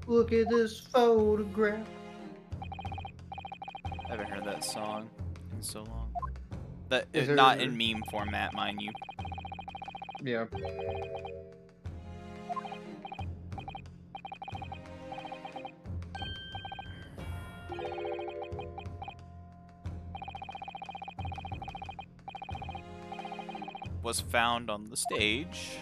Look at this photograph. I haven't heard that song in so long. That Is not there- in meme format, mind you. Yeah. Was found on the stage.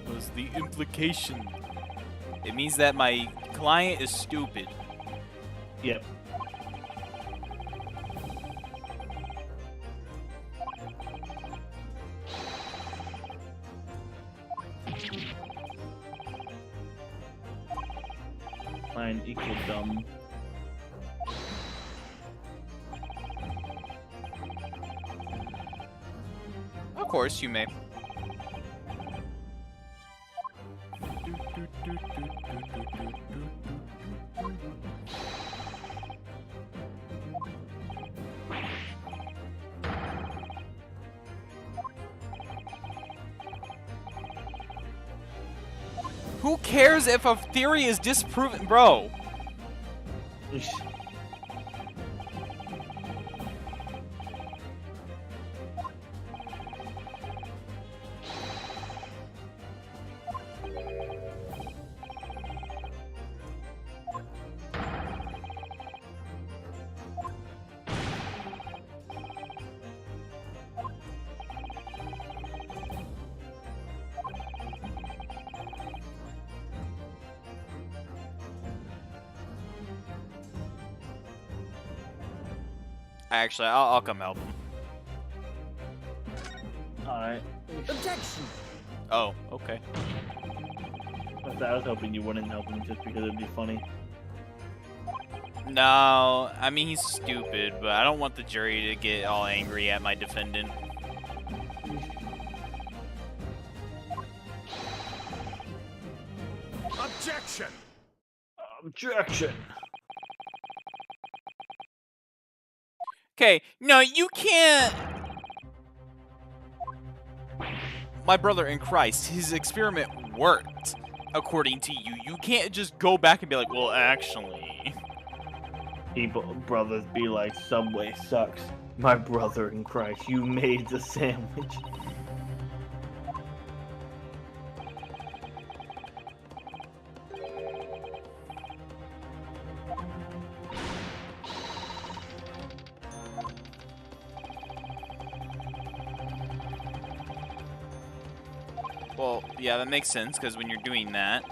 Was the implication. It means that my client is stupid. Yep. Mine equal dumb. Of course, you may. Who cares if a theory is disproven, bro? Eesh. Actually, I'll come help him. Alright. Objection! Oh, okay. I was hoping you wouldn't help him just because it'd be funny. No, I mean, he's stupid, but I don't want the jury to get all angry at my defendant. Objection! Objection! Okay, no, you can't. My brother in Christ, his experiment worked, according to you. You can't just go back and be like, well, actually. People, brothers be like, Subway sucks. My brother in Christ, you made the sandwich. Well, yeah, that makes sense, because when you're doing that...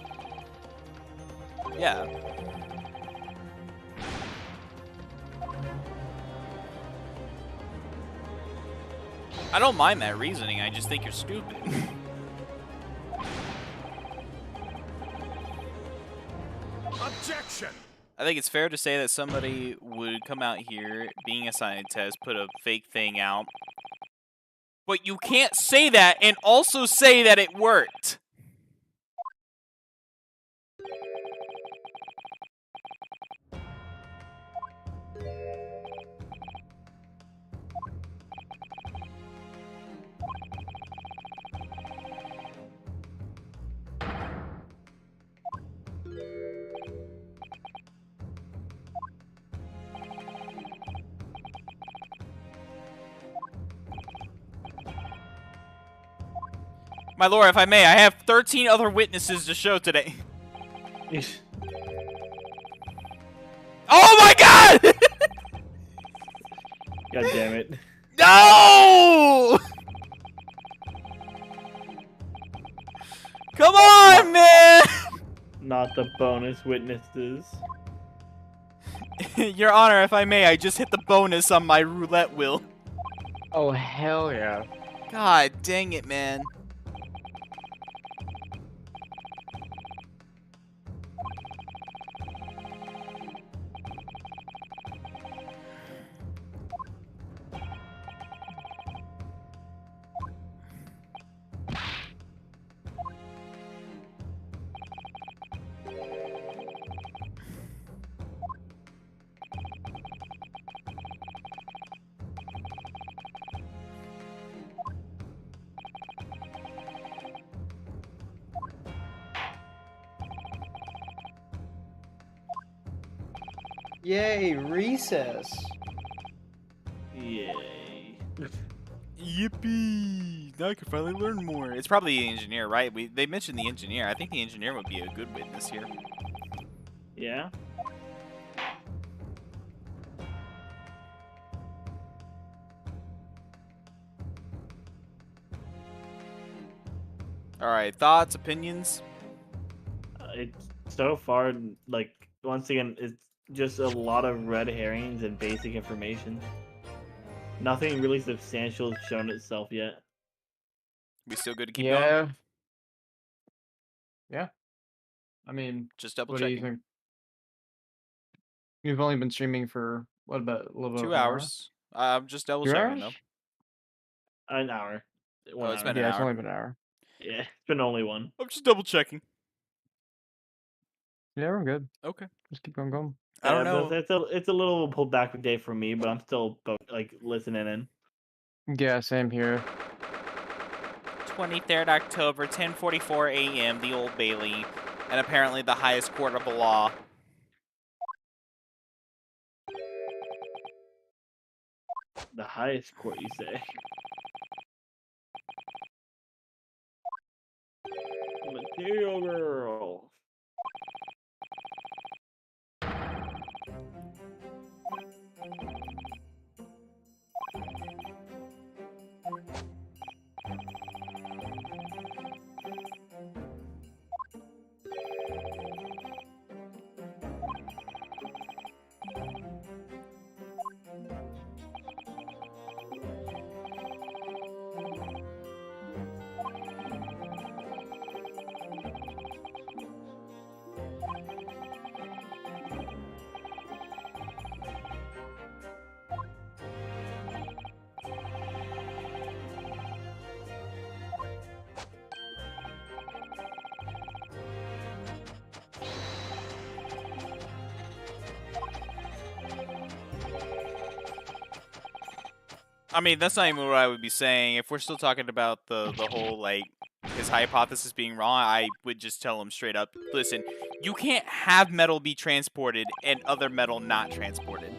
Yeah. I don't mind that reasoning, I just think you're stupid. Objection! I think it's fair to say that somebody would come out here, being a scientist, put a fake thing out. But you can't say that and also say that it worked. My lord, if I may, I have 13 other witnesses to show today. Oh my god! God damn it. No! Come on, man! Not the bonus witnesses. Your Honor, if I may, I just hit the bonus on my roulette wheel. Oh, hell yeah. God dang it, man. Yay, recess. Yay. Yippee! Now I can finally learn more. It's probably the engineer, right? They mentioned the engineer. I think the engineer would be a good witness here. Yeah? Alright, thoughts, opinions? It's so far, like, once again, it's just a lot of red herrings and basic information. Nothing really substantial has shown itself yet. We still good to keep going? Yeah. I mean, Just double what do you checking. think? You've only been streaming for, what, about a little bit 2 over an hour? hours. I'm just double 2 checking, hours? though. An hour. Oh, it's been hour. an It's hour. only been an hour. Yeah, it's been only one. I'm just double checking. Yeah, we're good. Okay. Just keep on going. I don't know. But it's a little pulled back day for me, but I'm still like listening in. Yeah, same here. 23rd October, 10:44 a.m., the Old Bailey, and apparently the highest court of the law. The highest court, you say? Material girl. I mean, that's not even what I would be saying. If we're still talking about the whole, like, his hypothesis being wrong, I would just tell him straight up, listen, You can't have metal be transported and other metal not transported.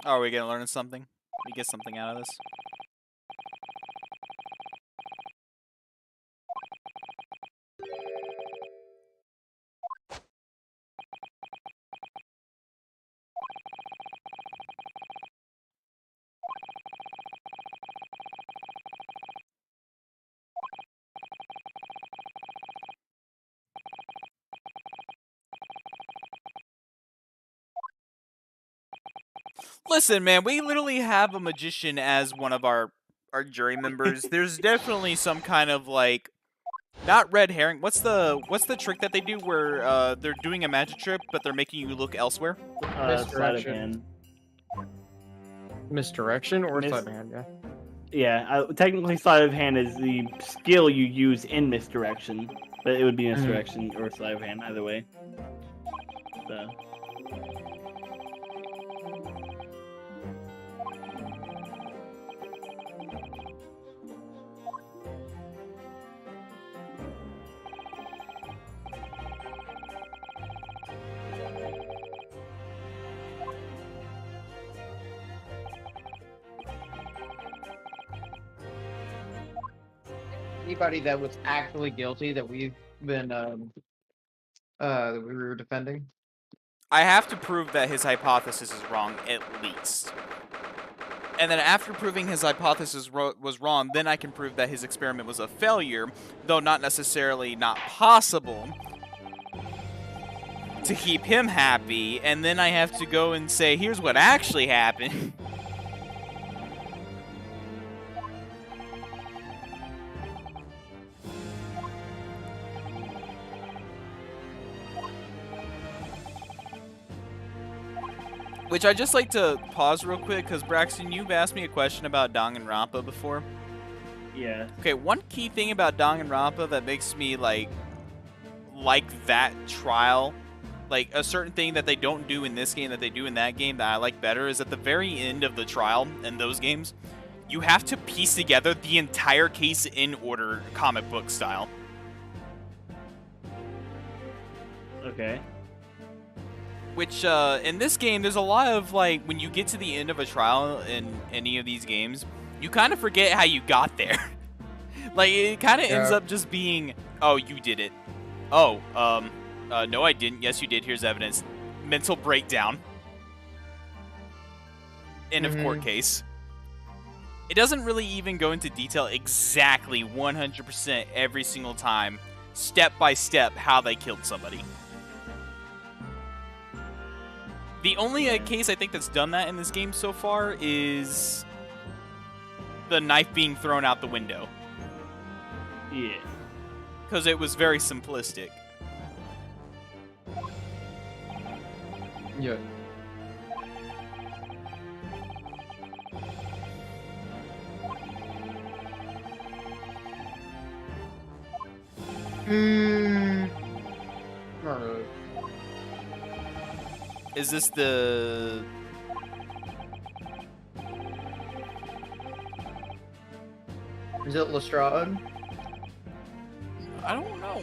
Oh, are we gonna learn something? We get something out of this? Listen, man, we literally have a magician as one of our jury members. There's definitely some kind of like not red herring. What's the trick that they do where they're doing a magic trick but they're making you look elsewhere? Sleight of Misdirection. hand. Misdirection or sleight of hand, yeah. Yeah, technically sleight of hand is the skill you use in misdirection, but it would be misdirection or sleight of hand either way. So. Anybody that was actually guilty that we've been that we were defending. I have to prove that his hypothesis is wrong, at least. And then after proving his hypothesis was wrong, then I can prove that his experiment was a failure, though not necessarily not possible, to keep him happy. And then I have to go and say, here's what actually happened. Which I just like to pause real quick, because Braxton, you've asked me a question about Danganronpa before. Yeah. Okay, one key thing about Danganronpa that makes me like that trial, like a certain thing that they don't do in this game that they do in that game that I like better, is at the very end of the trial in those games, you have to piece together the entire case in order, comic book style. Okay. Which, in this game, there's a lot of, like, when you get to the end of a trial in any of these games, you kind of forget how you got there. Like, it kind of ends up just being, oh, you did it. Oh, no, I didn't. Yes, you did. Here's evidence. Mental breakdown. End of court case. It doesn't really even go into detail exactly 100% every single time, step by step, how they killed somebody. The only case I think that's done that in this game so far is the knife being thrown out the window. Yeah. Because it was very simplistic. Yeah. Not really. Is this the... Is it Lestrade? I don't know.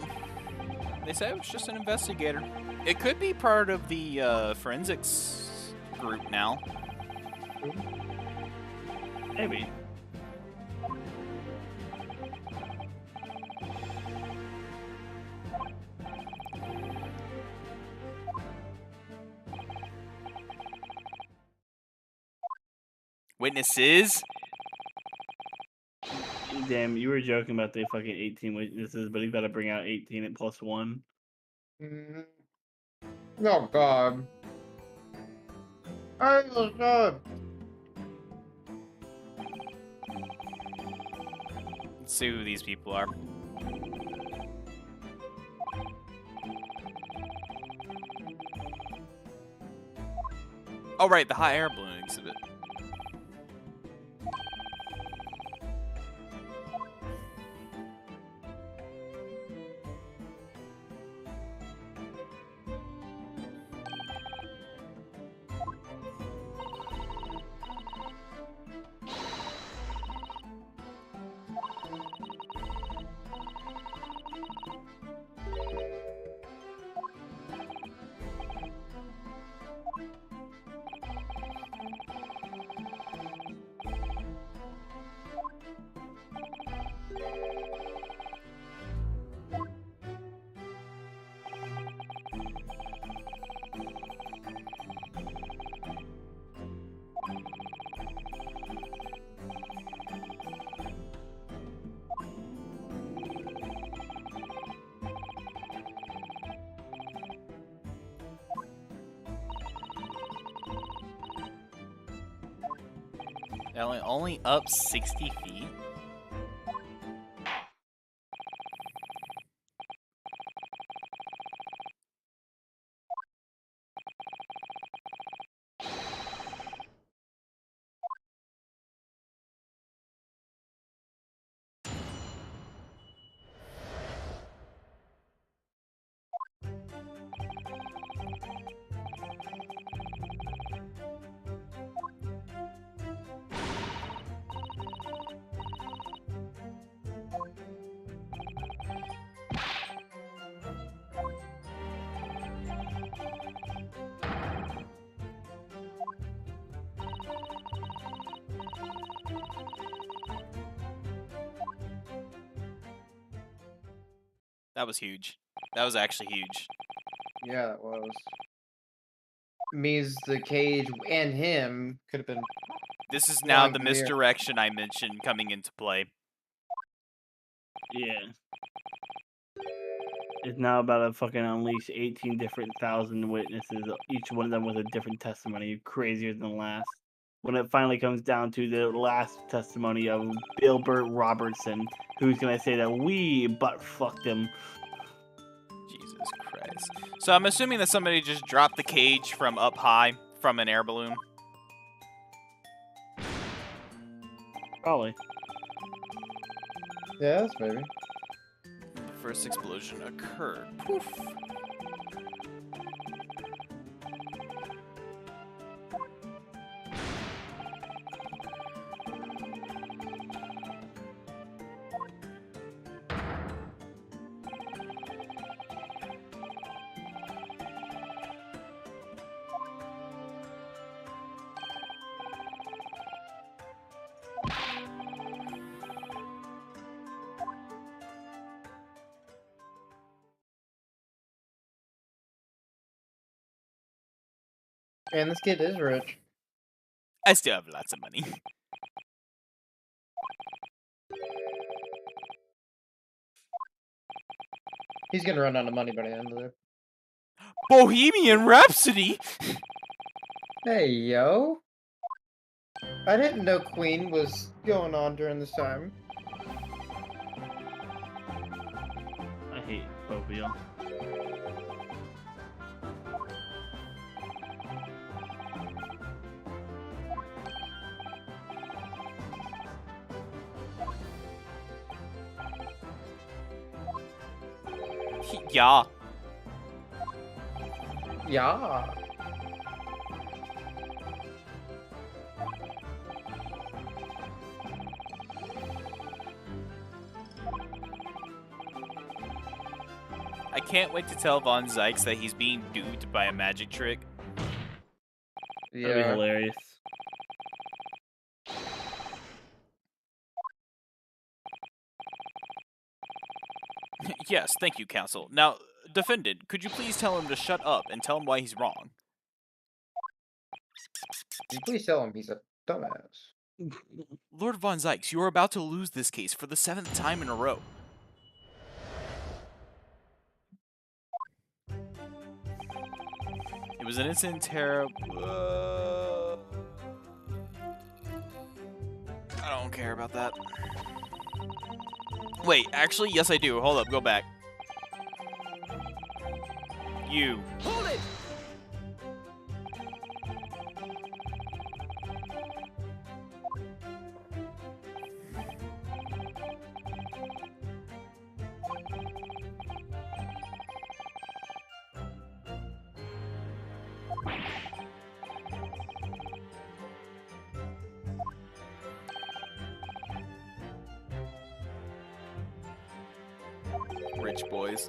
They said it was just an investigator. It could be part of the forensics group now. Maybe. Witnesses? Damn, you were joking about the fucking 18 witnesses, but he's got to bring out 18 at +1. Oh god. I was good. Let's see who these people are. Oh, right, the hot air balloon exhibit. Only up 60 feet? That was huge. That was actually huge. Yeah, that was. Means the cage and him could have been. This is now the Flying through the air. misdirection I mentioned coming into play. Yeah. It's now about to fucking unleash 18 different thousand witnesses, each one of them with a different testimony, crazier than the last. When it finally comes down to the last testimony of Bilbert Robertson, who's gonna say that we butt fucked him. Jesus Christ. So I'm assuming that somebody just dropped the cage from up high from an air balloon. Probably. Yes, maybe. The first explosion occurred. Poof. And this kid is rich. I still have lots of money. He's gonna run out of money by the end of it. Bohemian Rhapsody? Hey, yo. I didn't know Queen was going on during this time. I hate both of y'all. Yeah. Yeah. I can't wait to tell Von Zykes that he's being duped by a magic trick. That'd be hilarious. Yes, thank you, counsel. Now, defendant, could you please tell him to shut up and tell him why he's wrong? Can you please tell him he's a dumbass? Lord Von Zykes, you are about to lose this case for the 7th time in a row. It was an instant terror. I don't care about that. Wait, actually, yes I do. Hold up, go back. You. Hold it! Rich boys.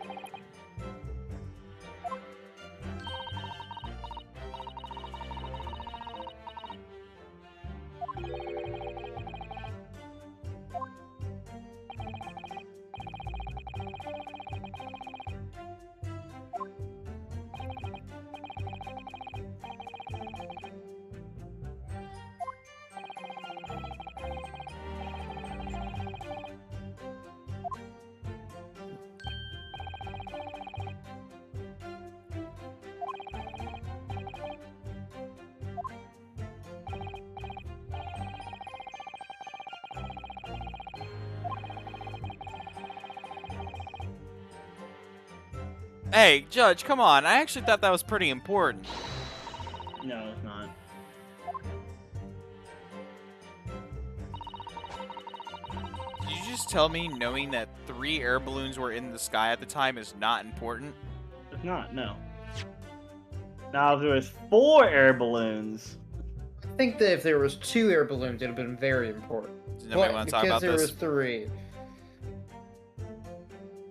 Hey, Judge, come on. I actually thought that was pretty important. No, it's not. Did you just tell me knowing that 3 air balloons were in the sky at the time is not important? It's not. No. Now, if there was 4 air balloons, I think that if there was 2 air balloons, it'd have been very important. Does nobody But want to talk because about there this? was 3.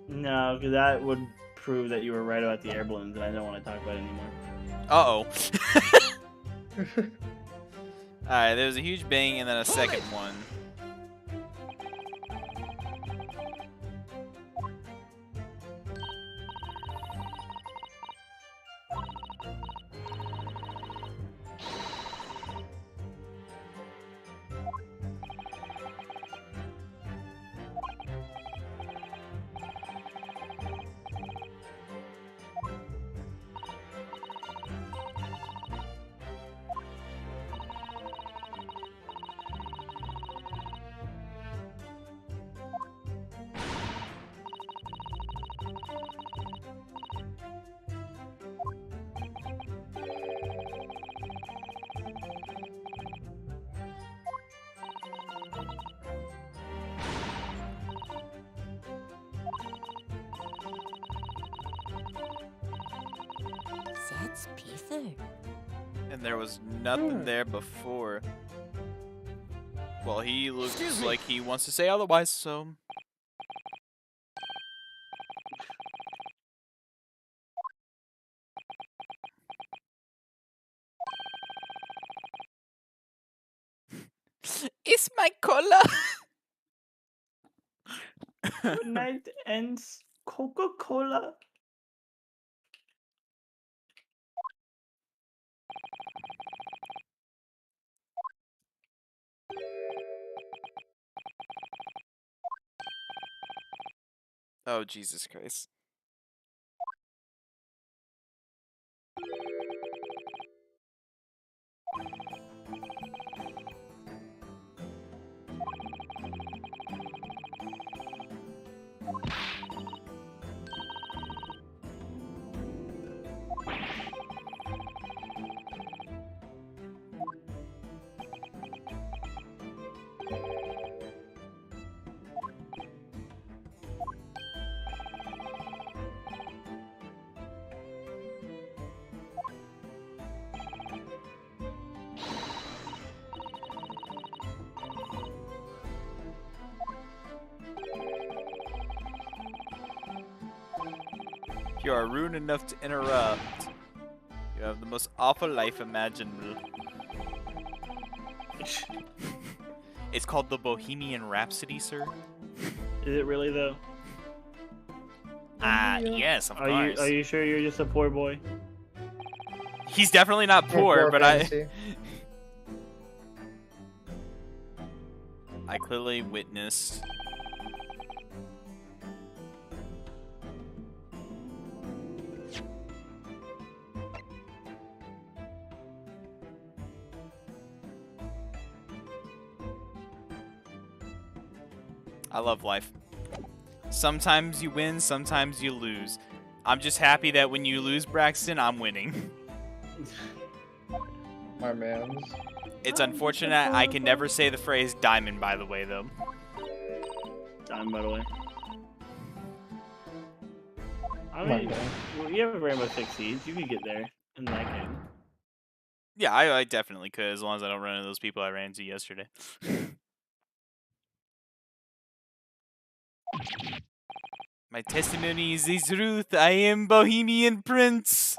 no, because that would prove that you were right about the air balloons, and I don't want to talk about it anymore. Uh-oh. Alright, there was a huge bang and then a second one. That's Peter. And there was nothing there before. Well, he looks like he wants to say otherwise, so... It's my color! Good night and Coca-Cola. Oh, Jesus Christ. You are rude enough to interrupt. You have the most awful life imaginable. It's called the Bohemian Rhapsody, sir. Is it really though? Ah, yes, of course. Are you sure you're just a poor boy? He's definitely not poor, but fantasy. I clearly witnessed. I love life. Sometimes you win, sometimes you lose. I'm just happy that when you lose, Braxton, I'm winning. My man's. It's unfortunate I can never say the phrase diamond, by the way, though. Time, by the way. I My mean, man. you have a Rainbow Six Siege. You could get there in that game. Yeah, I definitely could, as long as I don't run into those people I ran into yesterday. My testimony is the truth. I am Bohemian Prince.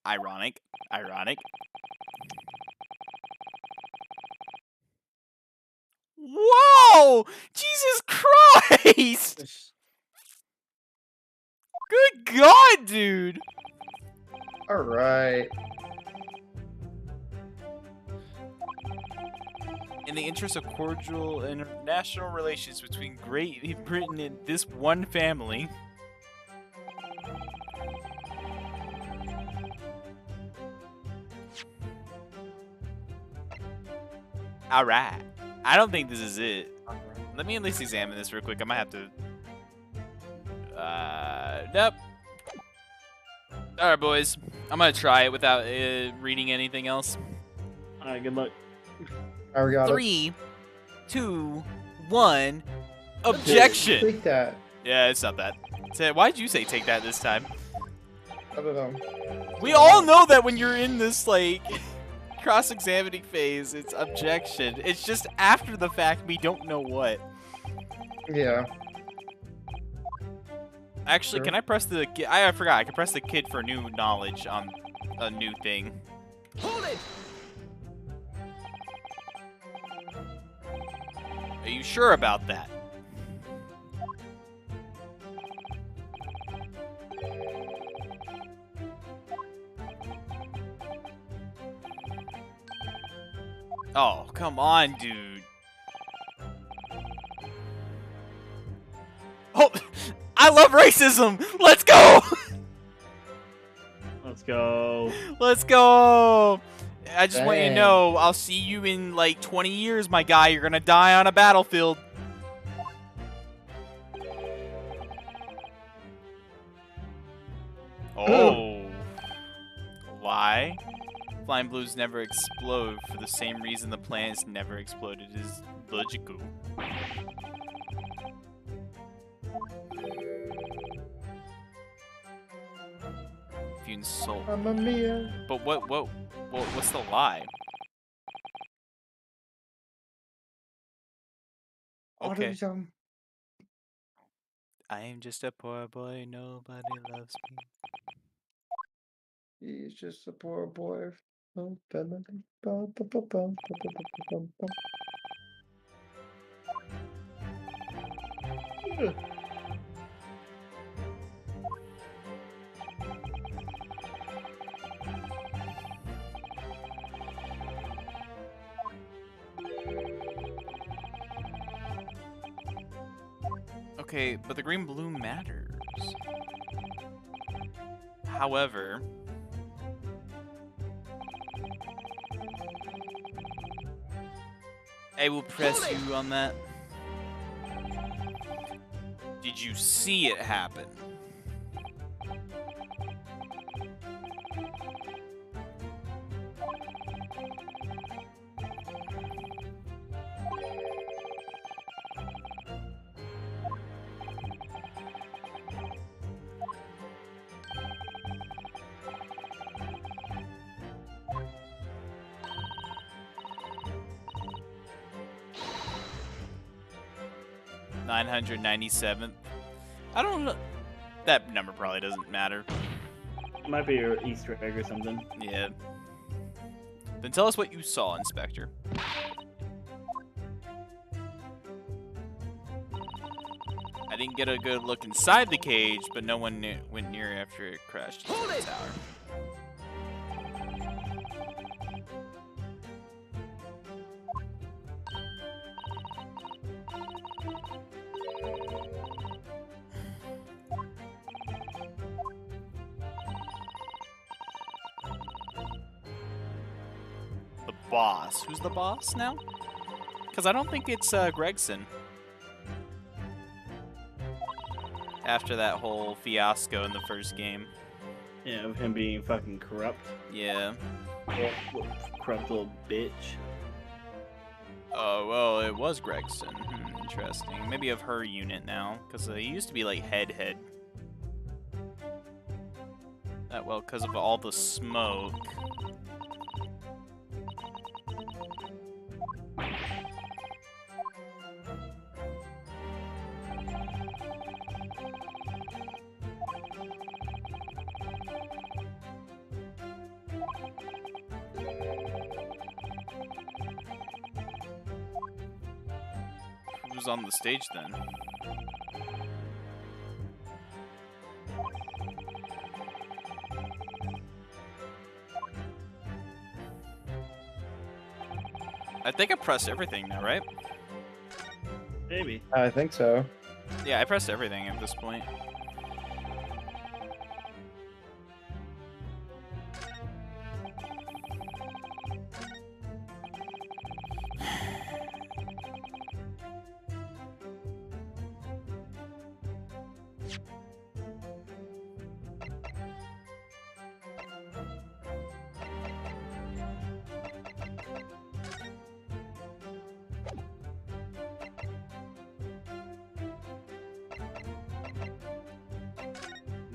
Ironic. Whoa! Jesus Christ! Good God, dude! All right. In the interest of cordial international relations between Great Britain and this one family. Alright. I don't think this is it. Let me at least examine this real quick. I might have to... Nope. Alright, boys. I'm gonna try it without reading anything else. Alright, good luck. I got 3, 2, 1. Objection! Take that. Yeah, it's not that. Why'd you say take that this time? I don't know. We all know that when you're in this, like, cross-examining phase, it's objection. It's just after the fact we don't know what. Yeah. Actually, Sure. can I press the... I forgot. I can press the kid for new knowledge on a new thing. Hold it! Are you sure about that? Oh, come on, dude. Oh, I love racism. Let's go. Let's go. Let's go. I just want you to Dang. know, I'll see you in like 20 years, my guy. You're gonna die on a battlefield. Oh. Why? Flying blues never explode for the same reason the planets never exploded is logical. If you insult. Mamma mia. But what's the lie? Okay. Autism. I am just a poor boy, nobody loves me. He's just a poor boy. Okay, but the green bloom matters. However, I will press you on that. Did you see it happen? $997. I don't know. That number probably doesn't matter. Might be your Easter egg or something. Yeah. Then tell us what you saw, Inspector. I didn't get a good look inside the cage, but no one went near after it crashed into the tower. boss. Who's the boss now? Because I don't think it's Gregson. After that whole fiasco in the first game. Yeah, of him being fucking corrupt. Yeah. Corrupt little bitch. Oh, well, it was Gregson. Interesting. Maybe of her unit now, because he used to be like head. Well, because of all the smoke. Who's on the stage then? I think I pressed everything now, right? Maybe. I think so. Yeah, I pressed everything at this point.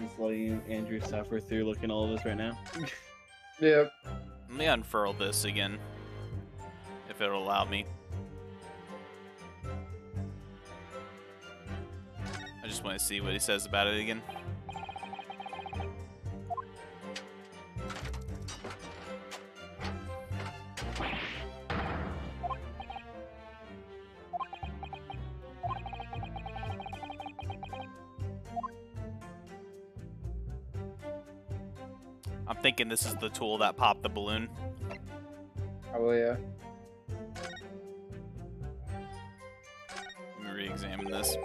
Just letting Andrew suffer through looking at all of this right now. Yep. Let me unfurl this again. If it'll allow me. I just want to see what he says about it again. I'm thinking this is the tool that popped the balloon. Probably, yeah. Let me re-examine this.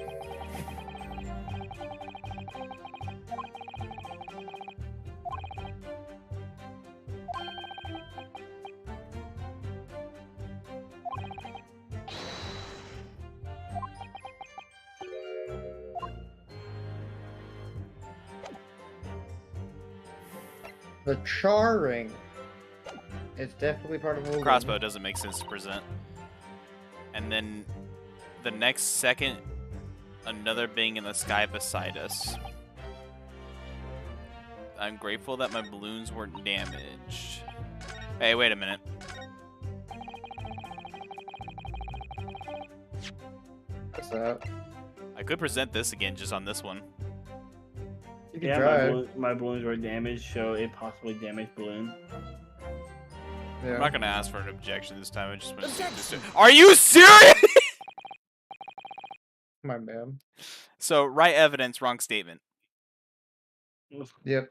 The charring is definitely part of the Crossbow doesn't make sense to present. And then the next second, another being in the sky beside us. I'm grateful that my balloons weren't damaged. Hey, wait a minute. What's that? I could present this again just on this one. You can Yeah, try. my balloons were damaged, so a possibly damaged balloon. Yeah. I'm not gonna ask for an objection this time. I just want to see this. Are you serious? My man. So, right evidence, wrong statement. Yep.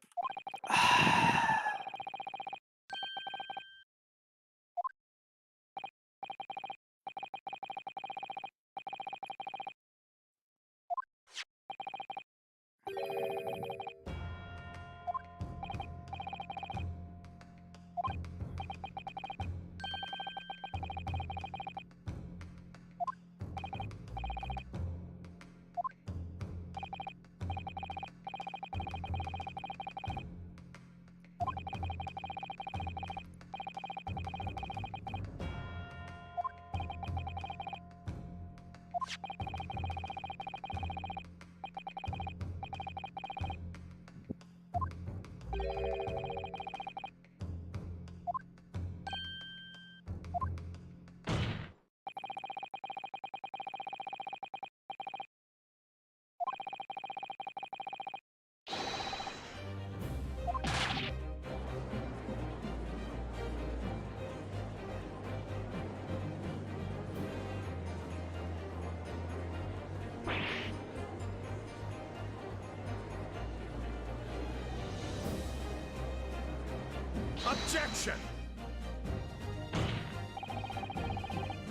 Objection!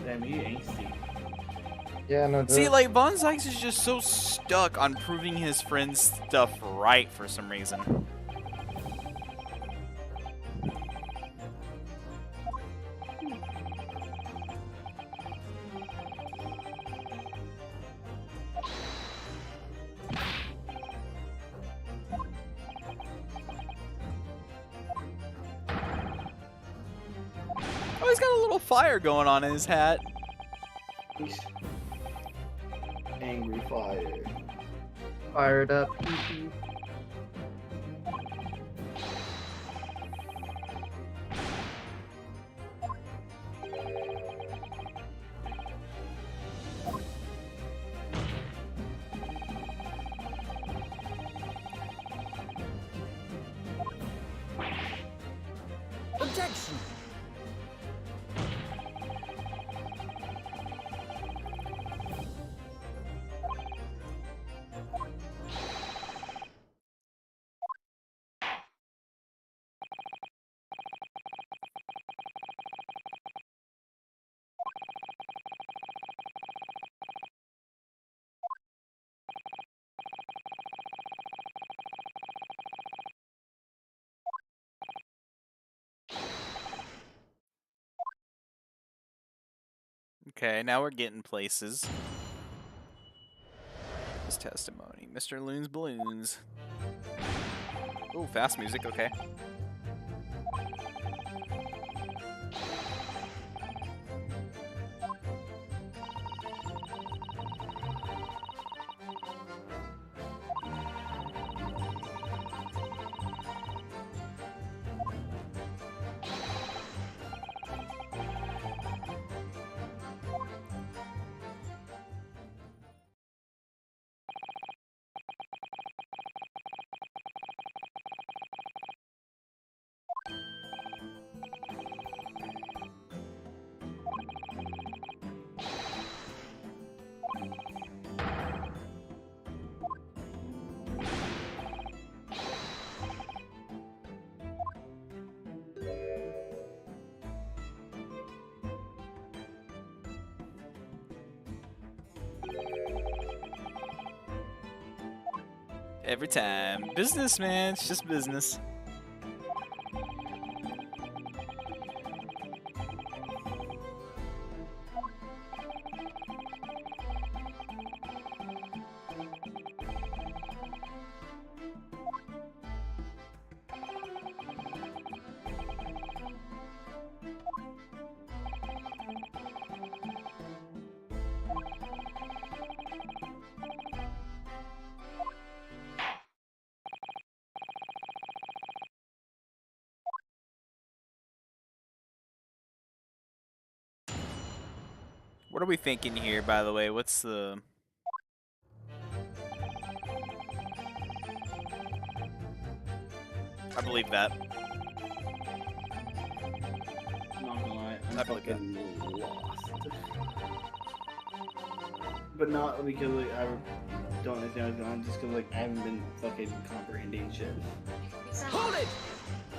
Damn, you angsty. Yeah, no. See, like, Von Zyx is just so stuck on proving his friend's stuff right for some reason. got a little fire going on in his hat. Angry fire. Fired up. Objection! Okay, now we're getting places. His testimony. Mr. Loon's Balloons. Ooh, fast music, okay. Every time. Business, man. It's just business. What are we thinking here, by the way? What's the... I believe that. Not gonna lie, I'm I believe fucking lost. But not because like, I don't understand what's going on, just because like I haven't been fucking comprehending shit. Hold it!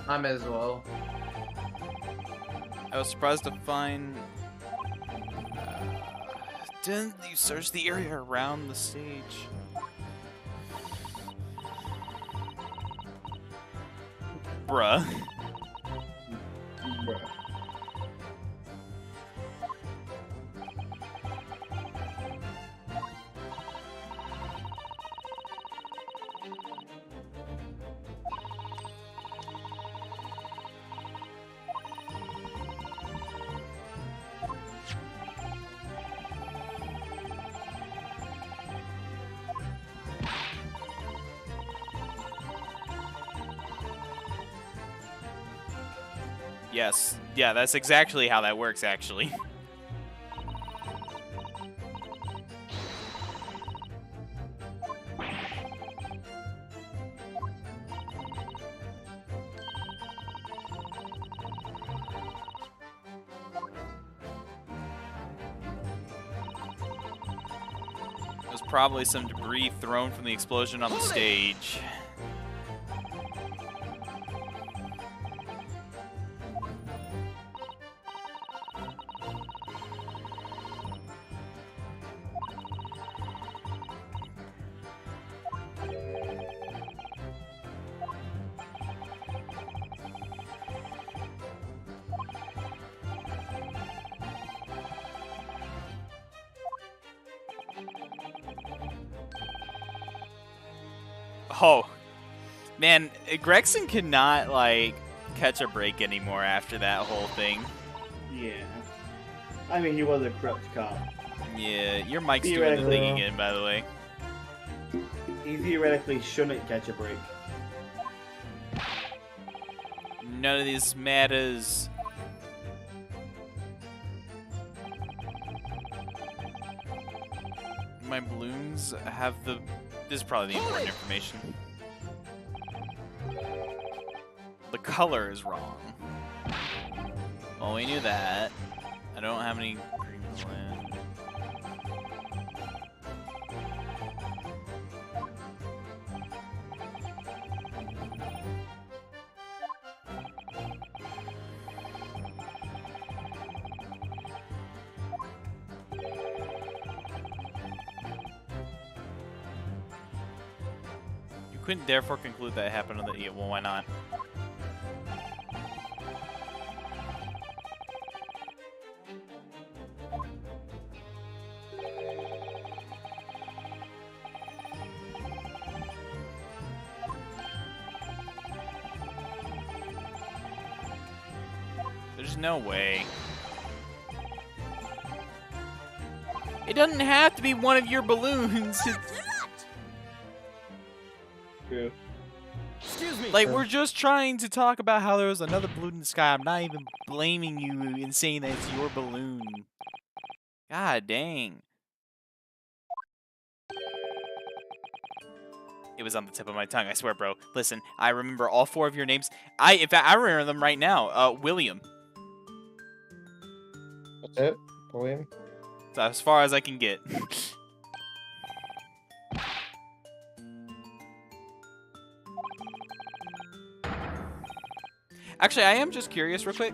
I may as well. I was surprised to find... didn't you search the area around the stage? Bruh. Bruh. Yes. Yeah, that's exactly how that works, actually. There's probably some debris thrown from the explosion on the stage. Oh, man, Gregson cannot, like, catch a break anymore after that whole thing. Yeah. I mean, he was a corrupt cop. Yeah, your mic's doing the thing again, by the way. He theoretically shouldn't catch a break. None of this matters. My balloons have the... This is probably the important information. The color is wrong. Well, we knew that. I don't have any green balloons. You couldn't therefore conclude that it happened on the... Yeah, well, why not? There's no way. It doesn't have to be one of your balloons. True. Excuse me. Like, we're just trying to talk about how there was another balloon in the sky. I'm not even blaming you and saying that it's your balloon. God dang. It was on the tip of my tongue, I swear, bro. Listen, I remember all 4 of your names. In fact, I remember them right now. William. That's it, William. That's as far as I can get. Actually, I am just curious real quick.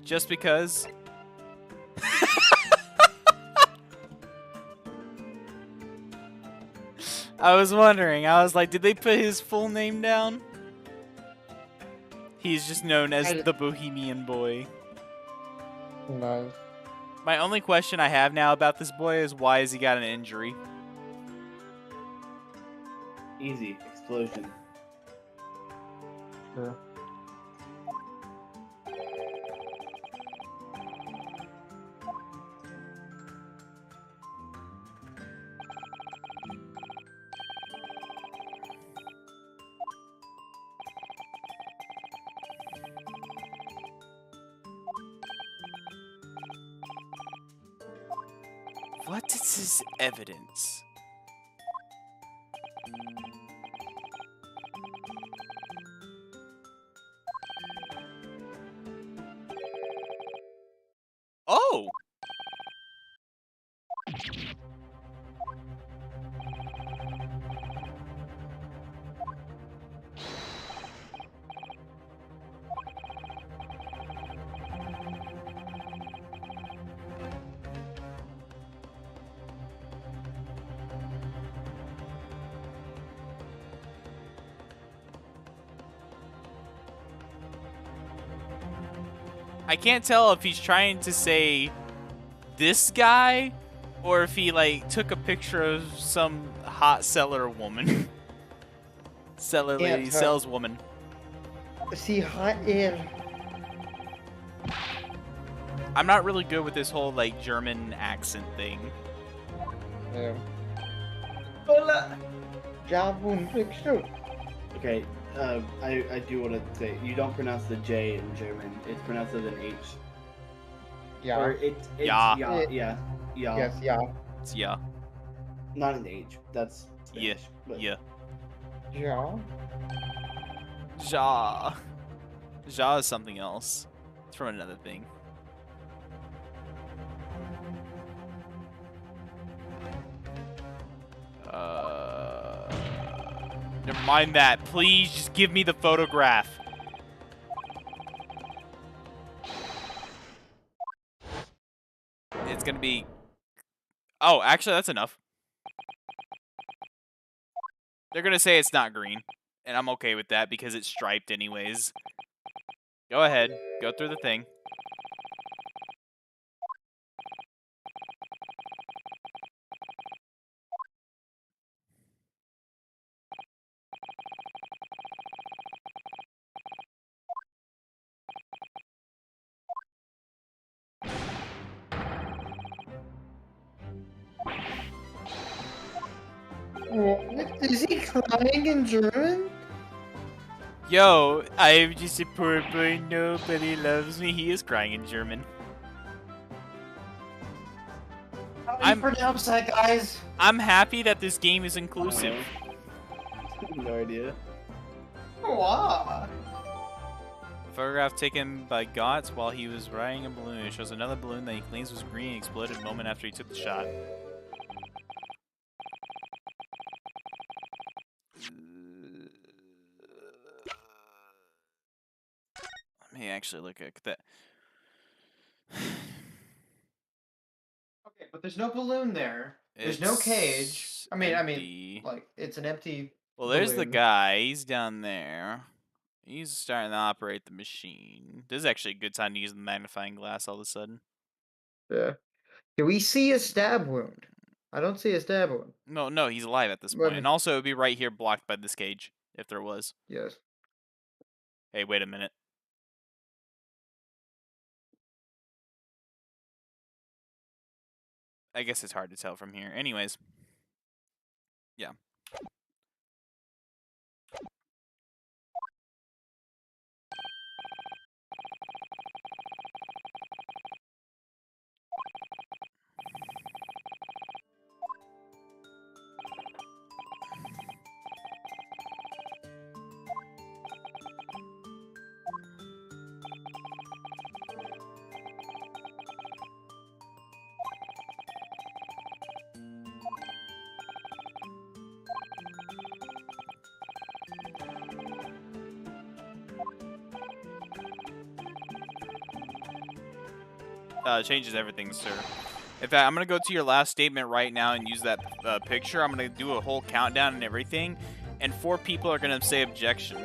Just because. I was wondering. I was like, did they put his full name down? He's just known as the Bohemian Boy. No. My only question I have now about this boy is why has he got an injury? Easy. Explosion. Sure. What is his evidence? Oh! I can't tell if he's trying to say this guy or if he like took a picture of some hot seller woman. Seller lady, Can't saleswoman. See, hot air. I'm not really good with this whole like German accent thing. Yeah. Hola. Okay. Okay, I do want to say, you don't pronounce the J in German. It's pronounced as an H. Yeah. Or it's Ja. yeah. Yeah. Yes, yeah. It's yeah. Not an H. That's Yeah. Spanish, but Yeah. Ja. Ja. Ja is something else. It's from another thing. Never mind that. Please just give me the photograph. It's gonna be... Oh, actually, that's enough. They're gonna say it's not green. And I'm okay with that because it's striped anyways. Go ahead. Go through the thing. Is he crying in German? Yo, I'm just a poor boy, nobody loves me. He is crying in German. How do you pronounce that, guys? I'm happy that this game is inclusive. No idea. Wow. Photograph taken by Gotts while he was riding a balloon. It shows another balloon that he claims was green and exploded a moment after he took the shot. Let me actually look at that. Okay, but there's no balloon there. There's no cage. I mean, empty. like it's an empty. Well, there's the balloon. guy. He's down there. He's starting to operate the machine. This is actually a good time to use the magnifying glass all of a sudden. Yeah. Do we see a stab wound? I don't see a stab wound. No, he's alive at this Well, point. And also, it would be right here blocked by this cage, if there was. Yes. Hey, wait a minute. I guess it's hard to tell from here. Anyways. Yeah. Changes everything, sir. In fact, I'm going to go to your last statement right now and use that picture. I'm going to do a whole countdown and everything. And 4 people are going to say objection.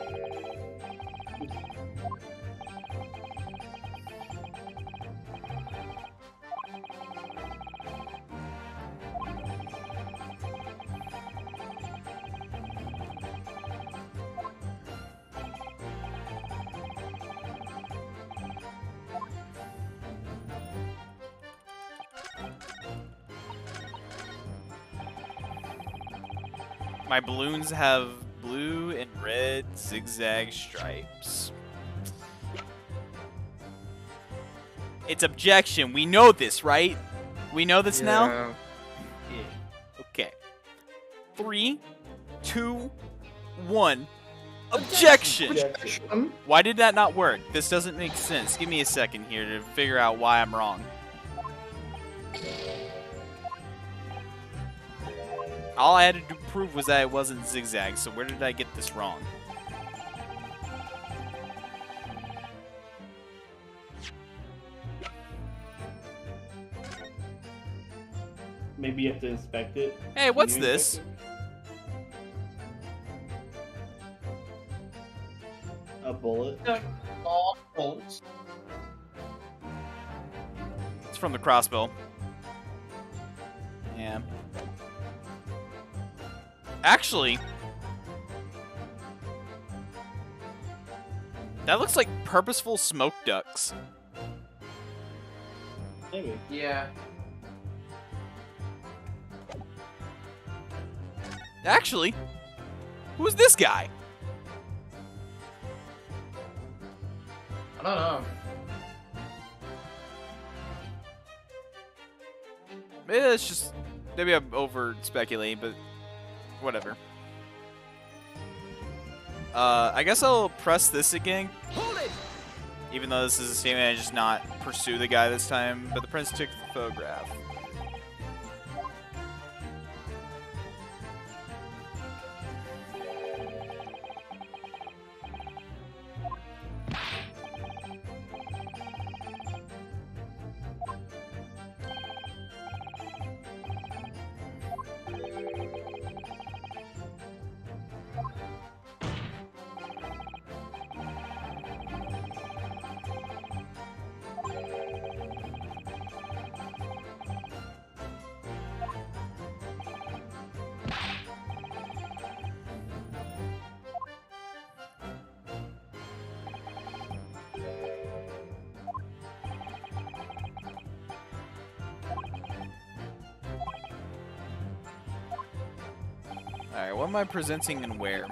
My balloons have blue and red zigzag stripes. It's objection. We know this, right? We know this now? Yeah. Okay. 3, 2, 1. Objection! Why did that not work? This doesn't make sense. Give me a second here to figure out why I'm wrong. All I had to prove was that it wasn't zigzag, so where did I get this wrong? Maybe you have to inspect it. Hey, what's this? A bullet. All bullets. It's from the crossbow. Yeah. Actually, that looks like purposeful smoke ducts. Maybe. Yeah. Actually, who's this guy? I don't know. Maybe it's just, maybe I'm over speculating, but whatever. I guess I'll press this again. Hold it! Even though this is a statement, I just not pursue the guy this time. But the prince took the photograph. Alright, what am I presenting and where?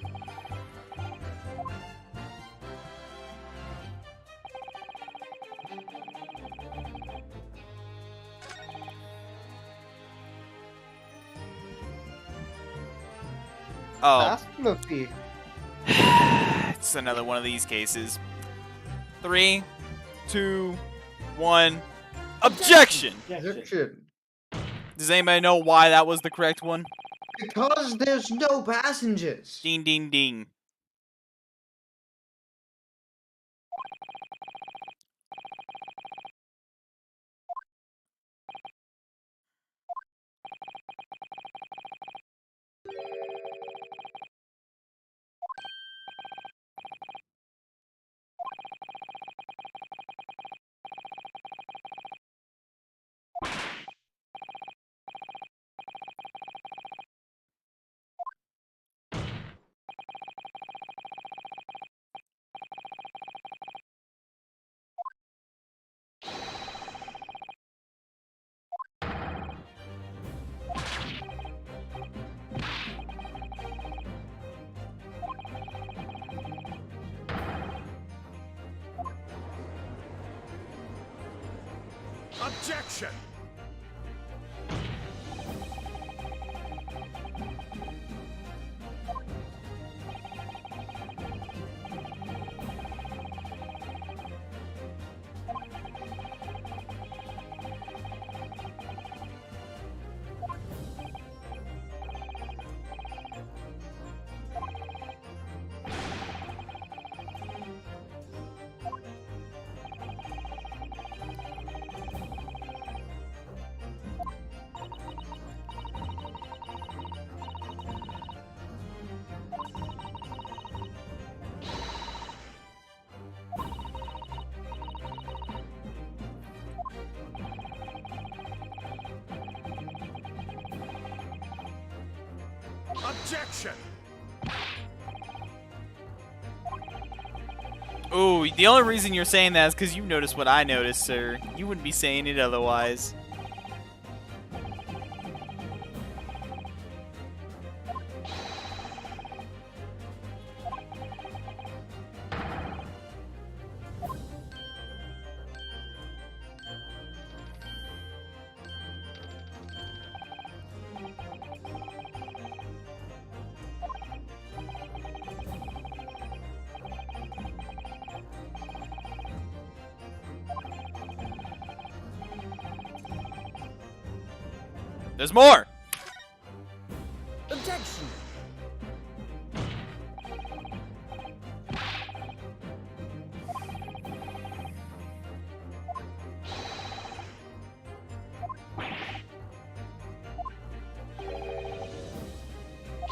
Oh. That's gonna be. It's another one of these cases. 3, 2, 1. Objection! Objection. Does anybody know why that was the correct one? Because there's no passengers. Ding, ding, ding. Objection! Objection! Ooh, the only reason you're saying that is because you noticed what I noticed, sir. You wouldn't be saying it otherwise. There's more! Objection!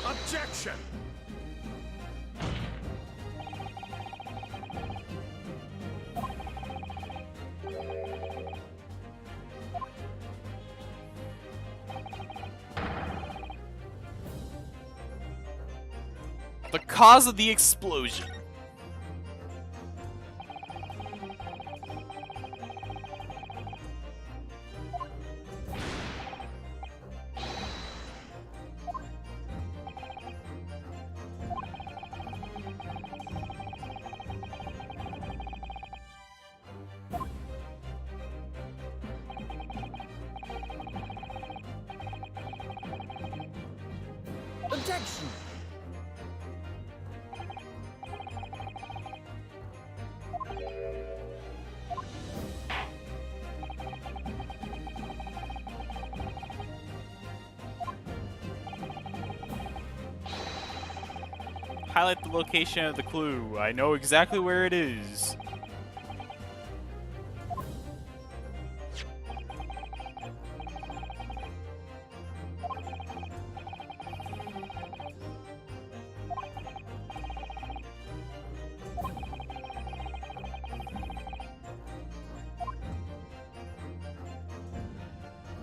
Objection! The cause of the explosion. Objection! Highlight the location of the clue. I know exactly where it is.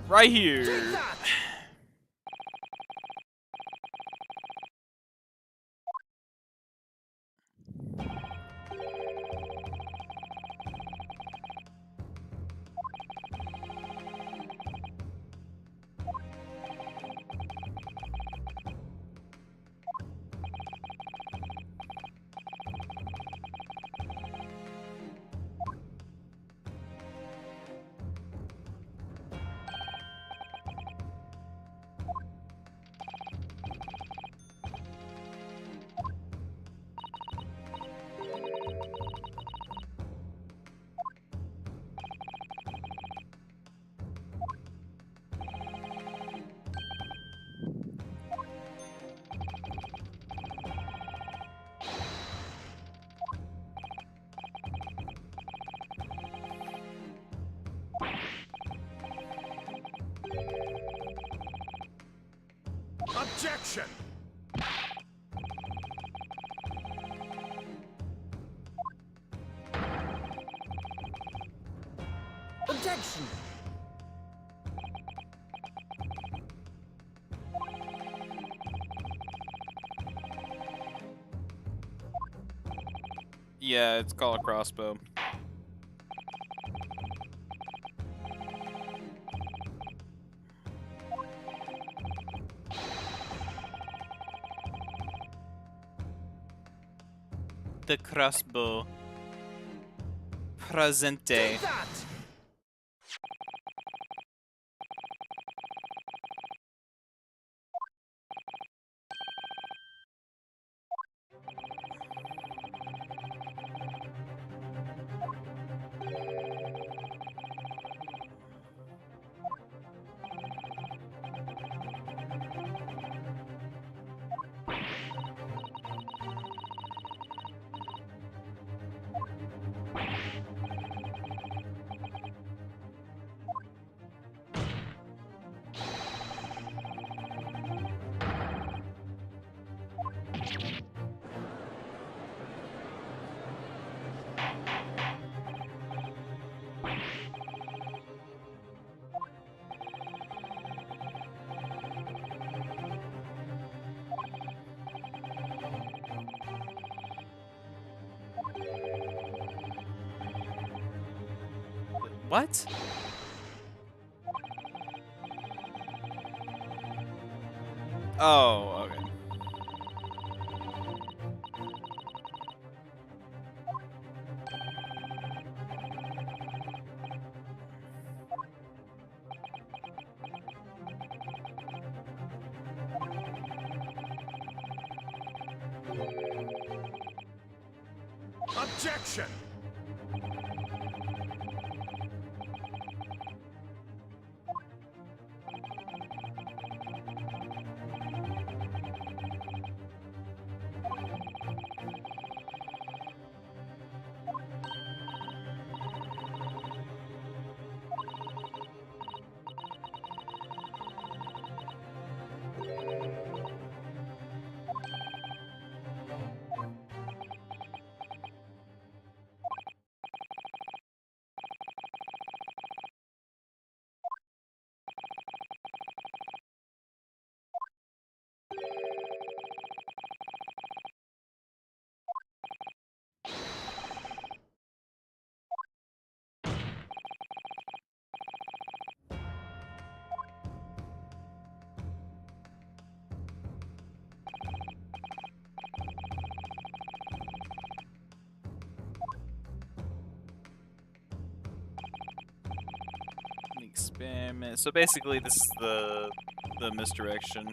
Right here. Take that! Objection! Objection! Yeah, it's called a crossbow. The crossbow. Presente. Take that! What? Oh, okay. Objection! Experiment. So basically, this is the misdirection.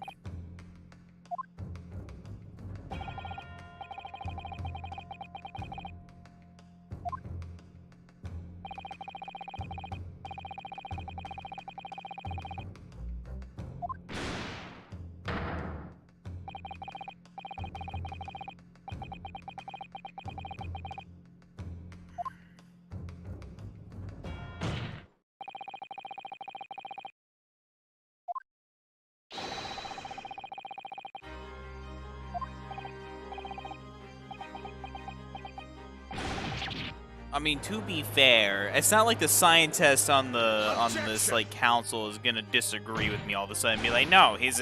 I mean, to be fair, it's not like the scientist on this like council is gonna disagree with me all of a sudden and be like, no, his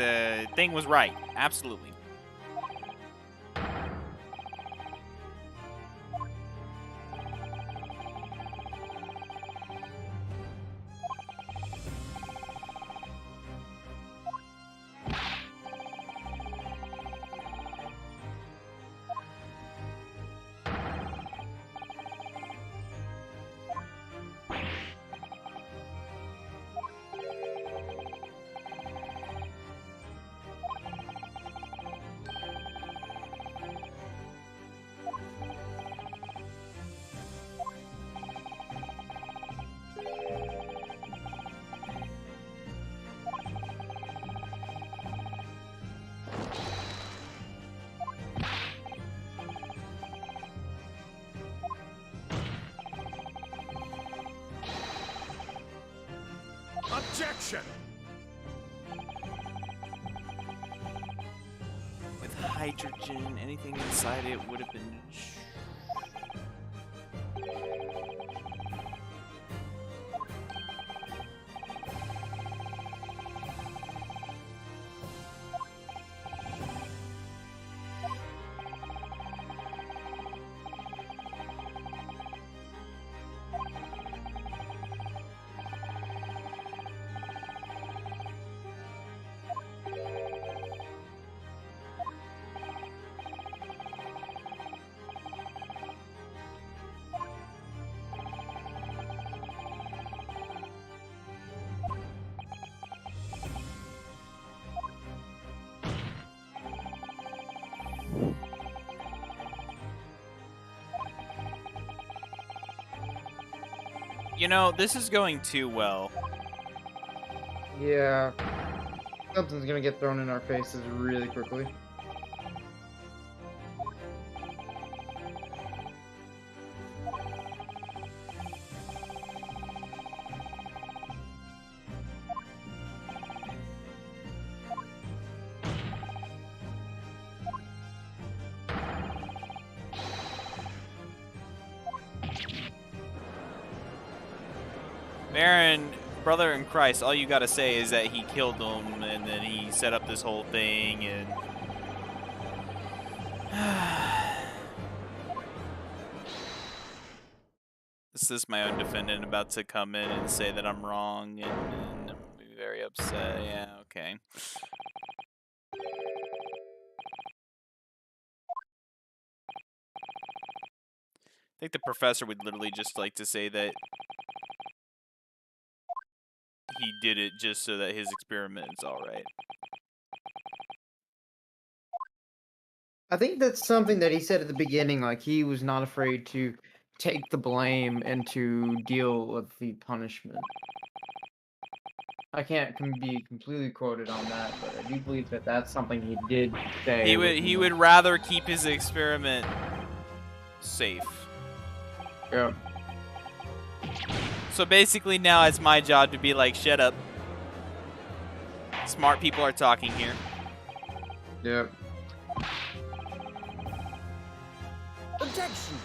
thing was right. Absolutely. Objection! hydrogen. Anything inside it would have been. You know, this is going too well. Yeah. Something's gonna get thrown in our faces really quickly. Baron, brother in Christ, all you gotta say is that he killed them and then he set up this whole thing and... This is my own defendant about to come in and say that I'm wrong and I'm very upset. Yeah, okay. I think the professor would literally just like to say that he did it just so that his experiment's alright. I think that's something that he said at the beginning, like he was not afraid to take the blame and to deal with the punishment. I can't be completely quoted on that, but I do believe that that's something he did say. He would rather keep his experiment safe. Yeah. So basically now it's my job to be like, shut up. Smart people are talking here. Yep. Objection.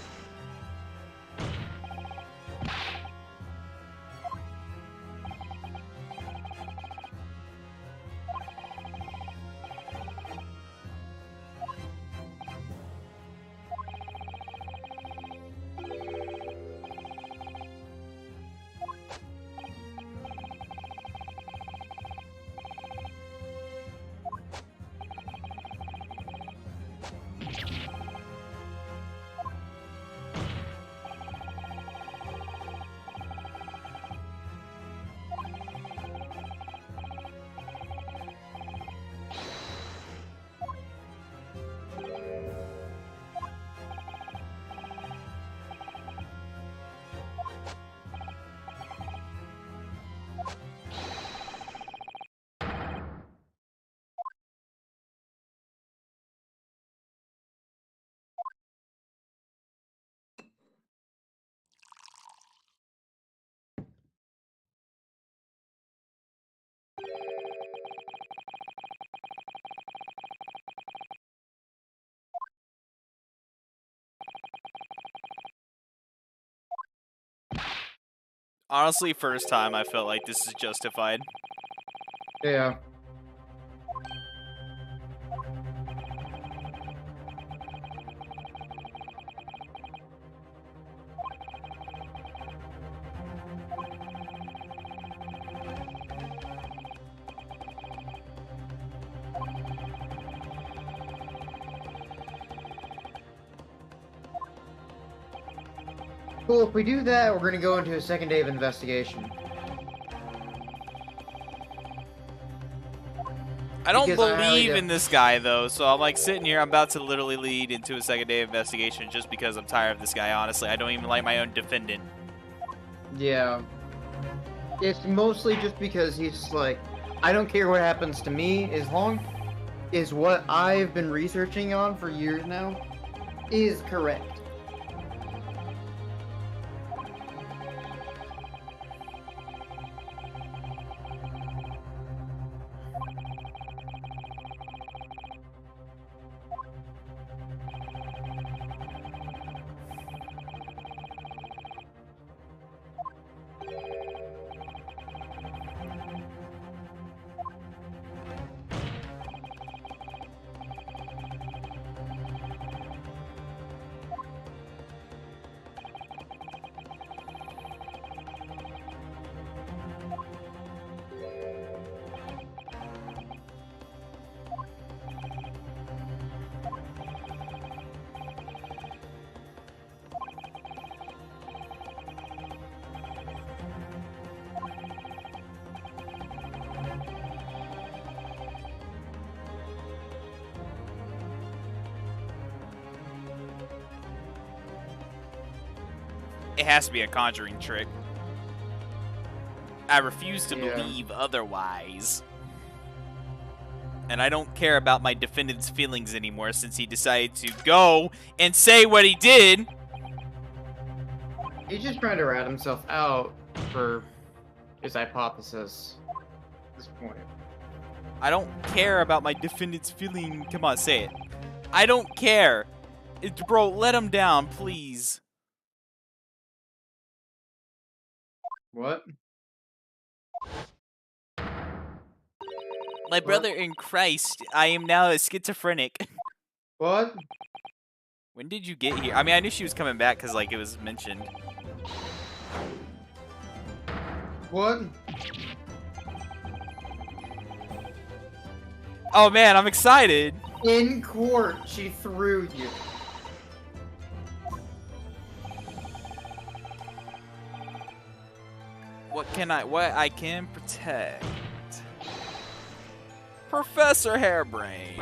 Honestly, first time I felt like this is justified. Yeah. Cool, if we do that, we're gonna go into a second day of investigation. I don't Because I highly believe in this guy, though, so I'm like sitting here, I'm about to literally lead into a second day of investigation just because I'm tired of this guy, honestly. I don't even like my own defendant. Yeah. It's mostly just because he's like, I don't care what happens to me, as long as what I've been researching on for years now is correct. It has to be a conjuring trick. I refuse to Yeah. believe otherwise. And I don't care about my defendant's feelings anymore since he decided to go and say what he did. He's just trying to rat himself out for his hypothesis at this point. I don't care about my defendant's feeling. Come on, say it. I don't care. Bro, let him down, please. What? My brother in Christ, I am now a schizophrenic. What? When did you get here? I mean, I knew she was coming back because, like, it was mentioned. What? Oh, man, I'm excited. In court, she threw you. What I can protect? Professor Hairbrain.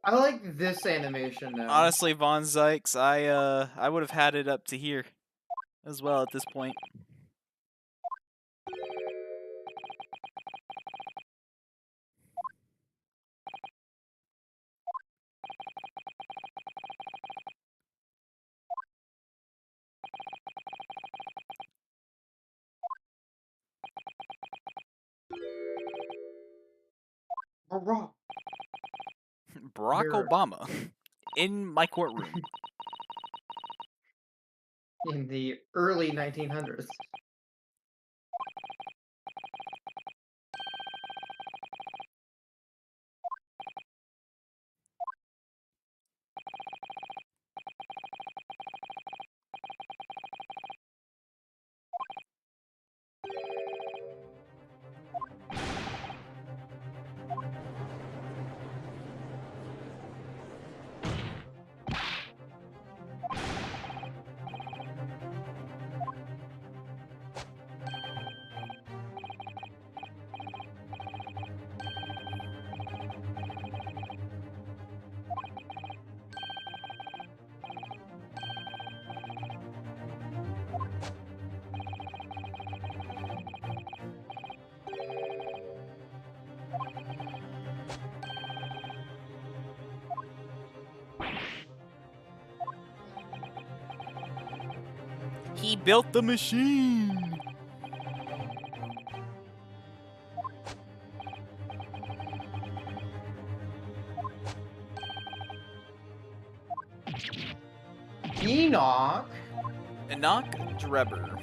I like this animation now. Honestly, Von Zykes, I would have had it up to here as well at this point. Barack. Barack Here. Obama in my courtroom. In the early 1900s. He built the machine. Enoch. Enoch Drebber.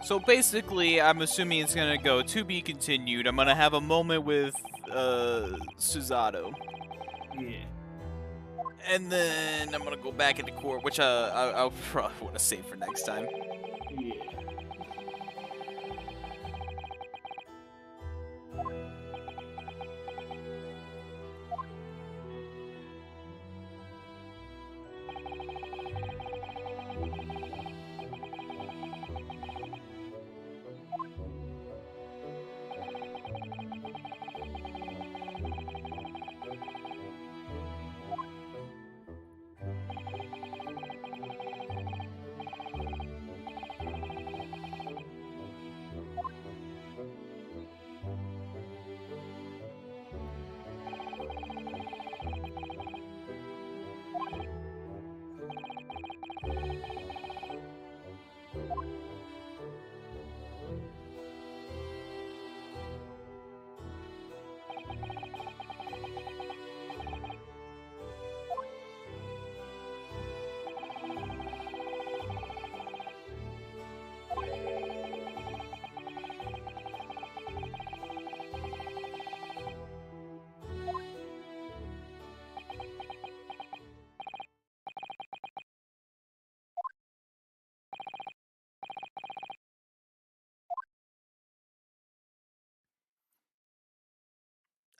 So basically, I'm assuming it's gonna go to be continued. I'm gonna have a moment with Susato, Yeah. and then I'm gonna go back into court, which I'll probably want to save for next time. Yeah.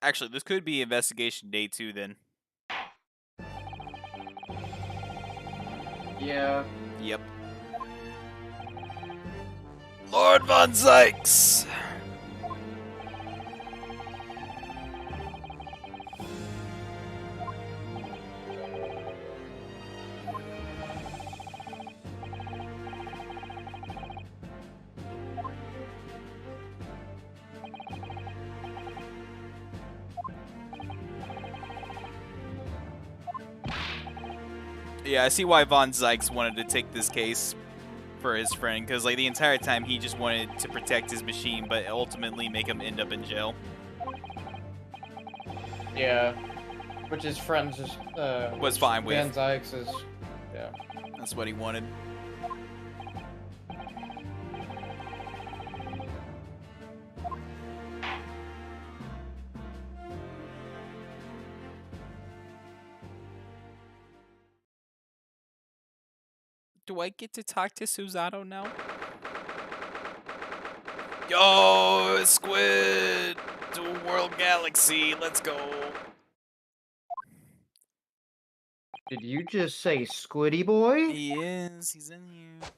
Actually, this could be investigation day 2 then. Yeah. Yep. Lord Von Zykes! Yeah, I see why Von Zykes wanted to take this case for his friend, because like the entire time he just wanted to protect his machine, but ultimately make him end up in jail. Yeah. Which his friend just Was fine with. Van Zykes is, yeah. That's what he wanted. Do I get to talk to Susato now? Yo, Squid! Dual World Galaxy, let's go! Did you just say Squiddy Boy? He is, he's in here.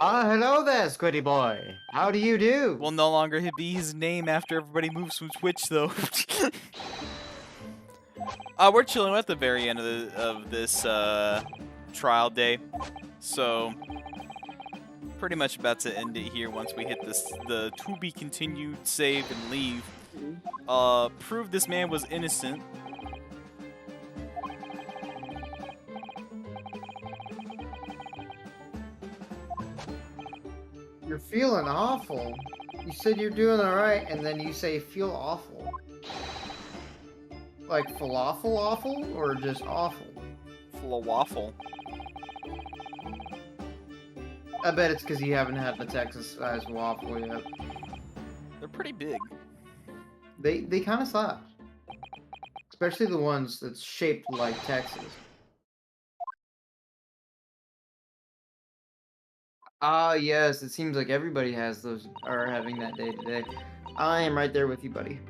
Hello there, Squiddy Boy. How do you do? Will no longer be his name after everybody moves from Twitch, though. We're chilling at the very end of this trial day, so pretty much about to end it here once we hit the to be continued save and leave. Prove this man was innocent. You're feeling awful. You said you're doing alright, and then you say feel awful. Like falafel awful, or just awful? Full of waffle. I bet it's because you haven't had the Texas-sized waffle yet. They're pretty big. They kind of slap. Especially the ones that's shaped like Texas. Ah, yes, it seems like everybody has those, are having that day today. I am right there with you, buddy.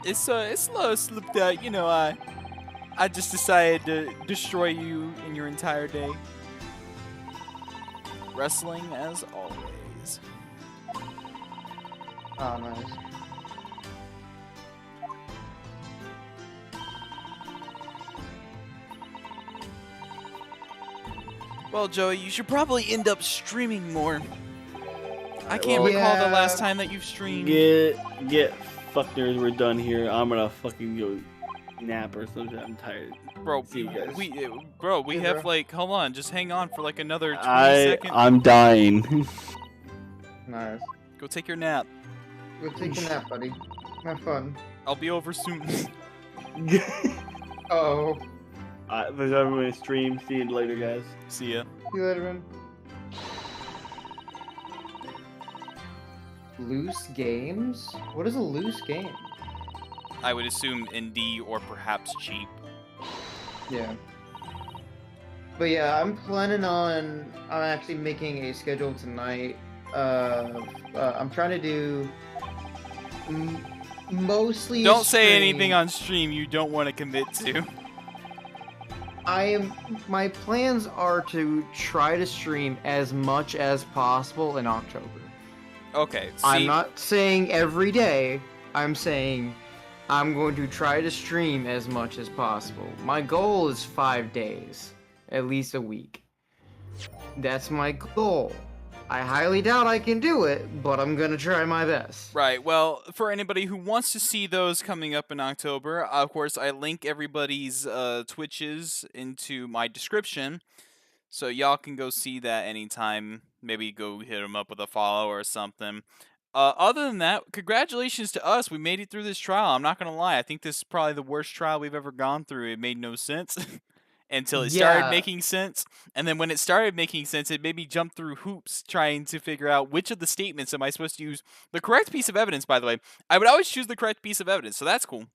It's a little slipped out, you know. I just decided to destroy you in your entire day. Wrestling as always. Oh, nice. Well, Joey, you should probably end up streaming more. I can't Well, recall the last yeah. time that you've streamed. Get fuck nerds, we're done here. I'm gonna fucking go nap or something. I'm tired. Bro, See you guys. we Hey, have bro. like, hold on, just hang on for like another 20 seconds. I'm dying. Nice. Go take your nap. Go take a nap, buddy. Have fun. I'll be over soon. Oh. There's everyone stream. See you later, guys. See ya. See you later, man. Loose games? What is a loose game? I would assume indie or perhaps cheap. Yeah. But yeah, I'm actually making a schedule tonight. I'm trying to do mostly. Don't say anything on stream you don't want to commit to. My plans are to try to stream as much as possible in October. Okay, see, I'm not saying every day. I'm saying I'm going to try to stream as much as possible. My goal is 5 days, at least a week. That's my goal. I highly doubt I can do it, but I'm gonna try my best. Right, well, for anybody who wants to see those coming up in October, of course, I link everybody's Twitches into my description, so y'all can go see that anytime. Maybe go hit them up with a follow or something. Other than that, congratulations to us. We made it through this trial. I'm not going to lie. I think this is probably the worst trial we've ever gone through. It made no sense until it started Yeah. making sense. And then when it started making sense, it made me jump through hoops trying to figure out which of the statements am I supposed to use. The correct piece of evidence, by the way, I would always choose the correct piece of evidence, so that's cool.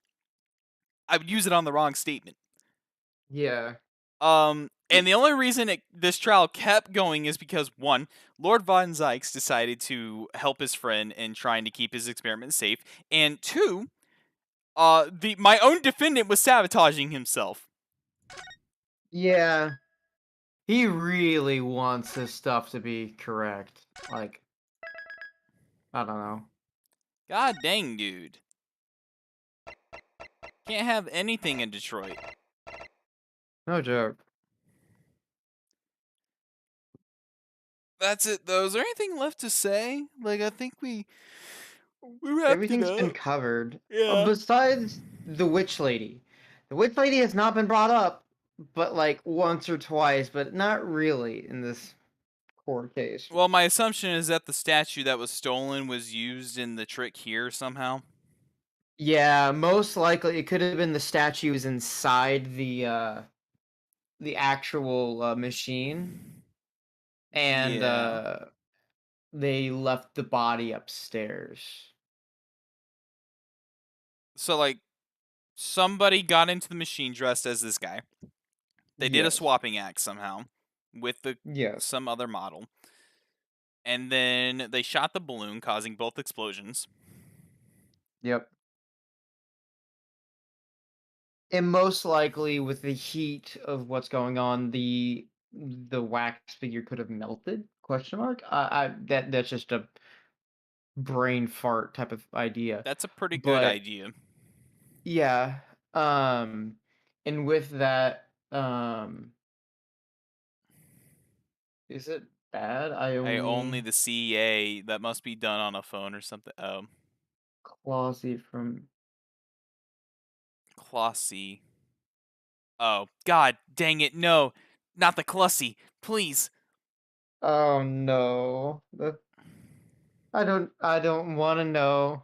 I would use it on the wrong statement. Yeah. And the only reason this trial kept going is because, one, Lord Von Zykes decided to help his friend in trying to keep his experiment safe, and two, my own defendant was sabotaging himself. Yeah. He really wants his stuff to be correct. Like, I don't know. God dang, dude. Can't have anything in Detroit. No joke. That's it, though. Is there anything left to say? Like, I think we wrapped Everything's it been up. covered. Yeah. Besides the witch lady. The witch lady has not been brought up, but like once or twice, but not really in this court case. Well, my assumption is that the statue that was stolen was used in the trick here somehow. Yeah, most likely it could have been the statues inside the actual machine, and Yeah. they left the body upstairs. So, like, somebody got into the machine dressed as this guy. They did a Yes. swapping act somehow with Yes. some other model. And then they shot the balloon, causing both explosions. Yep. And most likely, with the heat of what's going on, the wax figure could have melted? Question mark. That's just a brain fart type of idea. That's a pretty good But idea. yeah, and with that, is it bad? I only the CEA. That must be done on a phone or something. Oh, Clausy from Clossy. Oh, God dang it. No, not the Clussy. Please. Oh no. I don't want to know.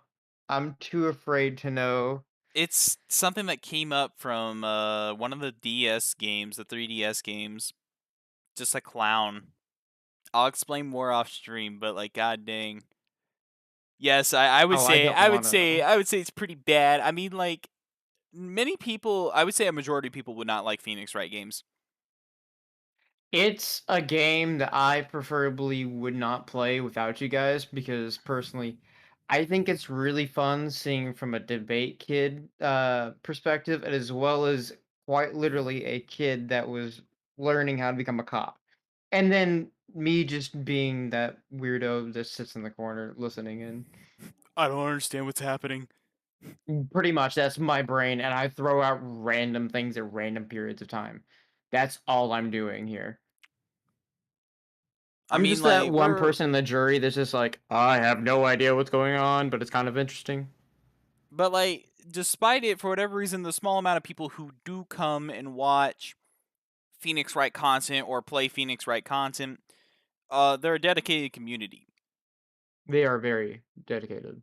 I'm too afraid to know. It's something that came up from one of the DS games, the 3DS games. Just a clown. I'll explain more off stream, but like, god dang. Yes, I would Oh, I say don't I would wanna say know. I would say it's pretty bad. I mean, like, many people, I would say a majority of people would not like Phoenix Wright games. It's a game that I preferably would not play without you guys because personally, I think it's really fun seeing from a debate kid perspective, and as well as quite literally a kid that was learning how to become a cop. And then me just being that weirdo that sits in the corner listening in. I don't understand what's happening. Pretty much that's my brain, and I throw out random things at random periods of time. That's all I'm doing here. I I'm mean, just that like, one person in the jury that's just like, I have no idea what's going on, but it's kind of interesting. But like, despite it, for whatever reason, the small amount of people who do come and watch Phoenix Wright content or play Phoenix Wright content, they're a dedicated community. They are very dedicated.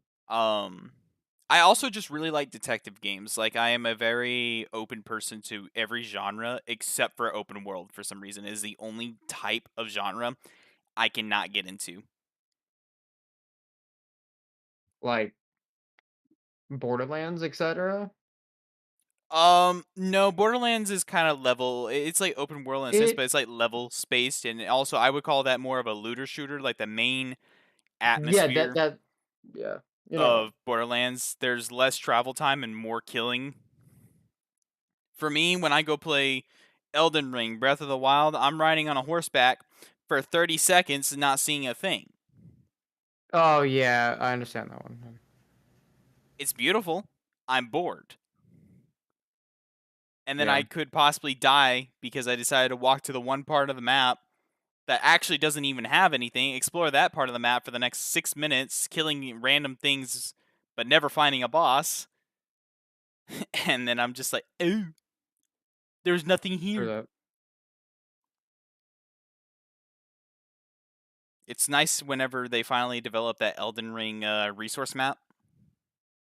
I also just really like detective games. Like, I am a very open person to every genre except for open world. For some reason, it is the only type of genre I cannot get into. Like Borderlands, etc. No, Borderlands is kind of level. It's like open world in a sense, but It it's like level spaced, and also I would call that more of a looter shooter. Like the main yeah, that atmosphere that yeah. You know, of Borderlands, there's less travel time and more killing. For me, when I go play Elden Ring, Breath of the Wild, I'm riding on a horseback for 30 seconds and not seeing a thing. oh yeah, I understand that one. It's beautiful. I'm bored. And then Yeah. I could possibly die because I decided to walk to the one part of the map that actually doesn't even have anything, explore that part of the map for the next 6 minutes, killing random things but never finding a boss. And then I'm just like, oh, there's nothing For here. that. It's nice whenever they finally develop that Elden Ring resource map,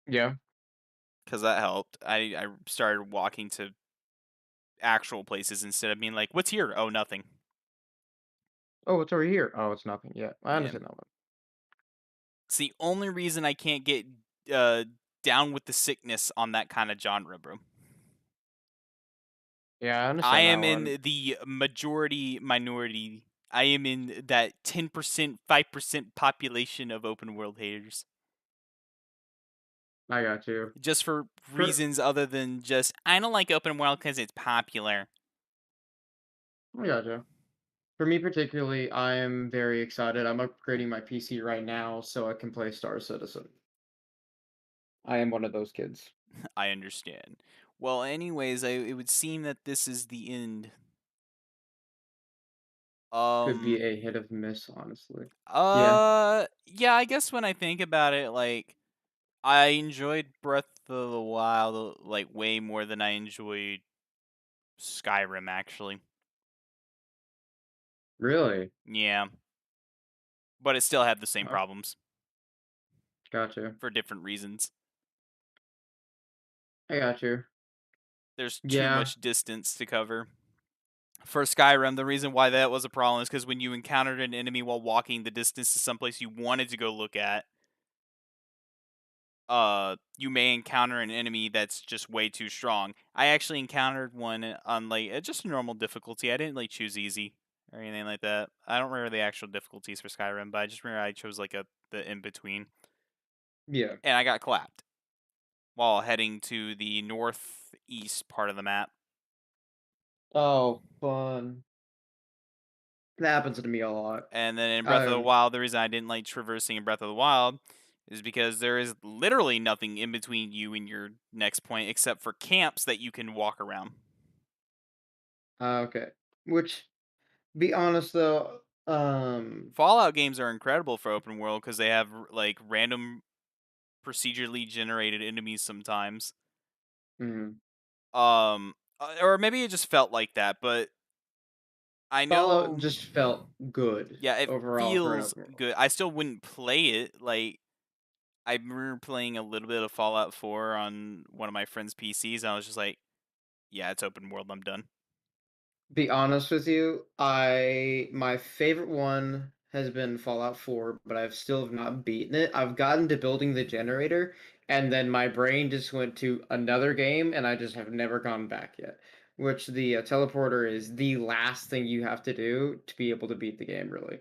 Yeah. because that helped. I started walking to actual places instead of being like, what's here? Oh, nothing. Oh, it's over here. Oh, it's nothing. Yeah, I Yeah. understand that one. It's the only reason I can't get uh, down with the sickness on that kind of genre, bro. Yeah, I I understand that am one. in the majority minority. I am in that 10%, 5% population of open world haters. I got you. Just for For reasons other than just, I don't like open world because it's popular. I got you. For me particularly, I am very excited. I'm upgrading my PC right now so I can play Star Citizen. I am one of those kids. I understand. Well, anyways, it would seem that this is the end. Could be Um, a hit of miss, honestly. Yeah, yeah, I guess when I think about it, like, I enjoyed Breath of the Wild, like, way more than I enjoyed Skyrim, actually. really. Yeah, but it still had the same Uh, problems got you. for different reasons. I got you. There's too Yeah, much distance to cover. For Skyrim, the reason why that was a problem is because when you encountered an enemy while walking the distance to someplace you wanted to go look at, you may encounter an enemy that's just way too strong. I actually encountered one on like just a normal difficulty. I didn't like choose easy or anything like that. I don't remember the actual difficulties for Skyrim, but I just remember I chose like the in between, yeah. and I got clapped while heading to the northeast part of the map. Oh, fun. That happens to me a lot. And then in Breath of the I Wild, the reason I didn't like traversing in Breath of the Wild is because there is literally nothing in between you and your next point except for camps that you can walk around. okay. Which, be honest though, Fallout games are incredible for open world because they have like random procedurally generated enemies sometimes. mm, Or maybe it just felt like that, but I Fallout know, just felt good yeah, it overall for an feels open world. good. I still wouldn't play it. Like, I remember playing a little bit of Fallout 4 on one of my friend's PCs, and I was just like, yeah, it's open world. I'm done. Be honest with you, my favorite one has been Fallout 4, but I've still have not beaten it. I've gotten to building the generator, and then my brain just went to another game, and I just have never gone back yet. Which the teleporter is the last thing you have to do to be able to beat the game, really,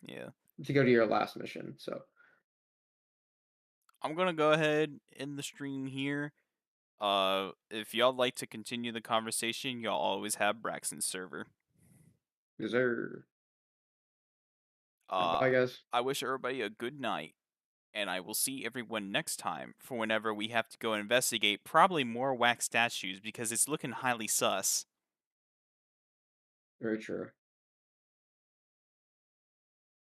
Yeah. to go to your last mission. So, I'm gonna go ahead in the stream here. If y'all like to continue the conversation, y'all always have Braxton's server. deserve. Uh, Bye, guys. I wish everybody a good night, and I will see everyone next time for whenever we have to go investigate probably more wax statues because it's looking highly sus. Very true.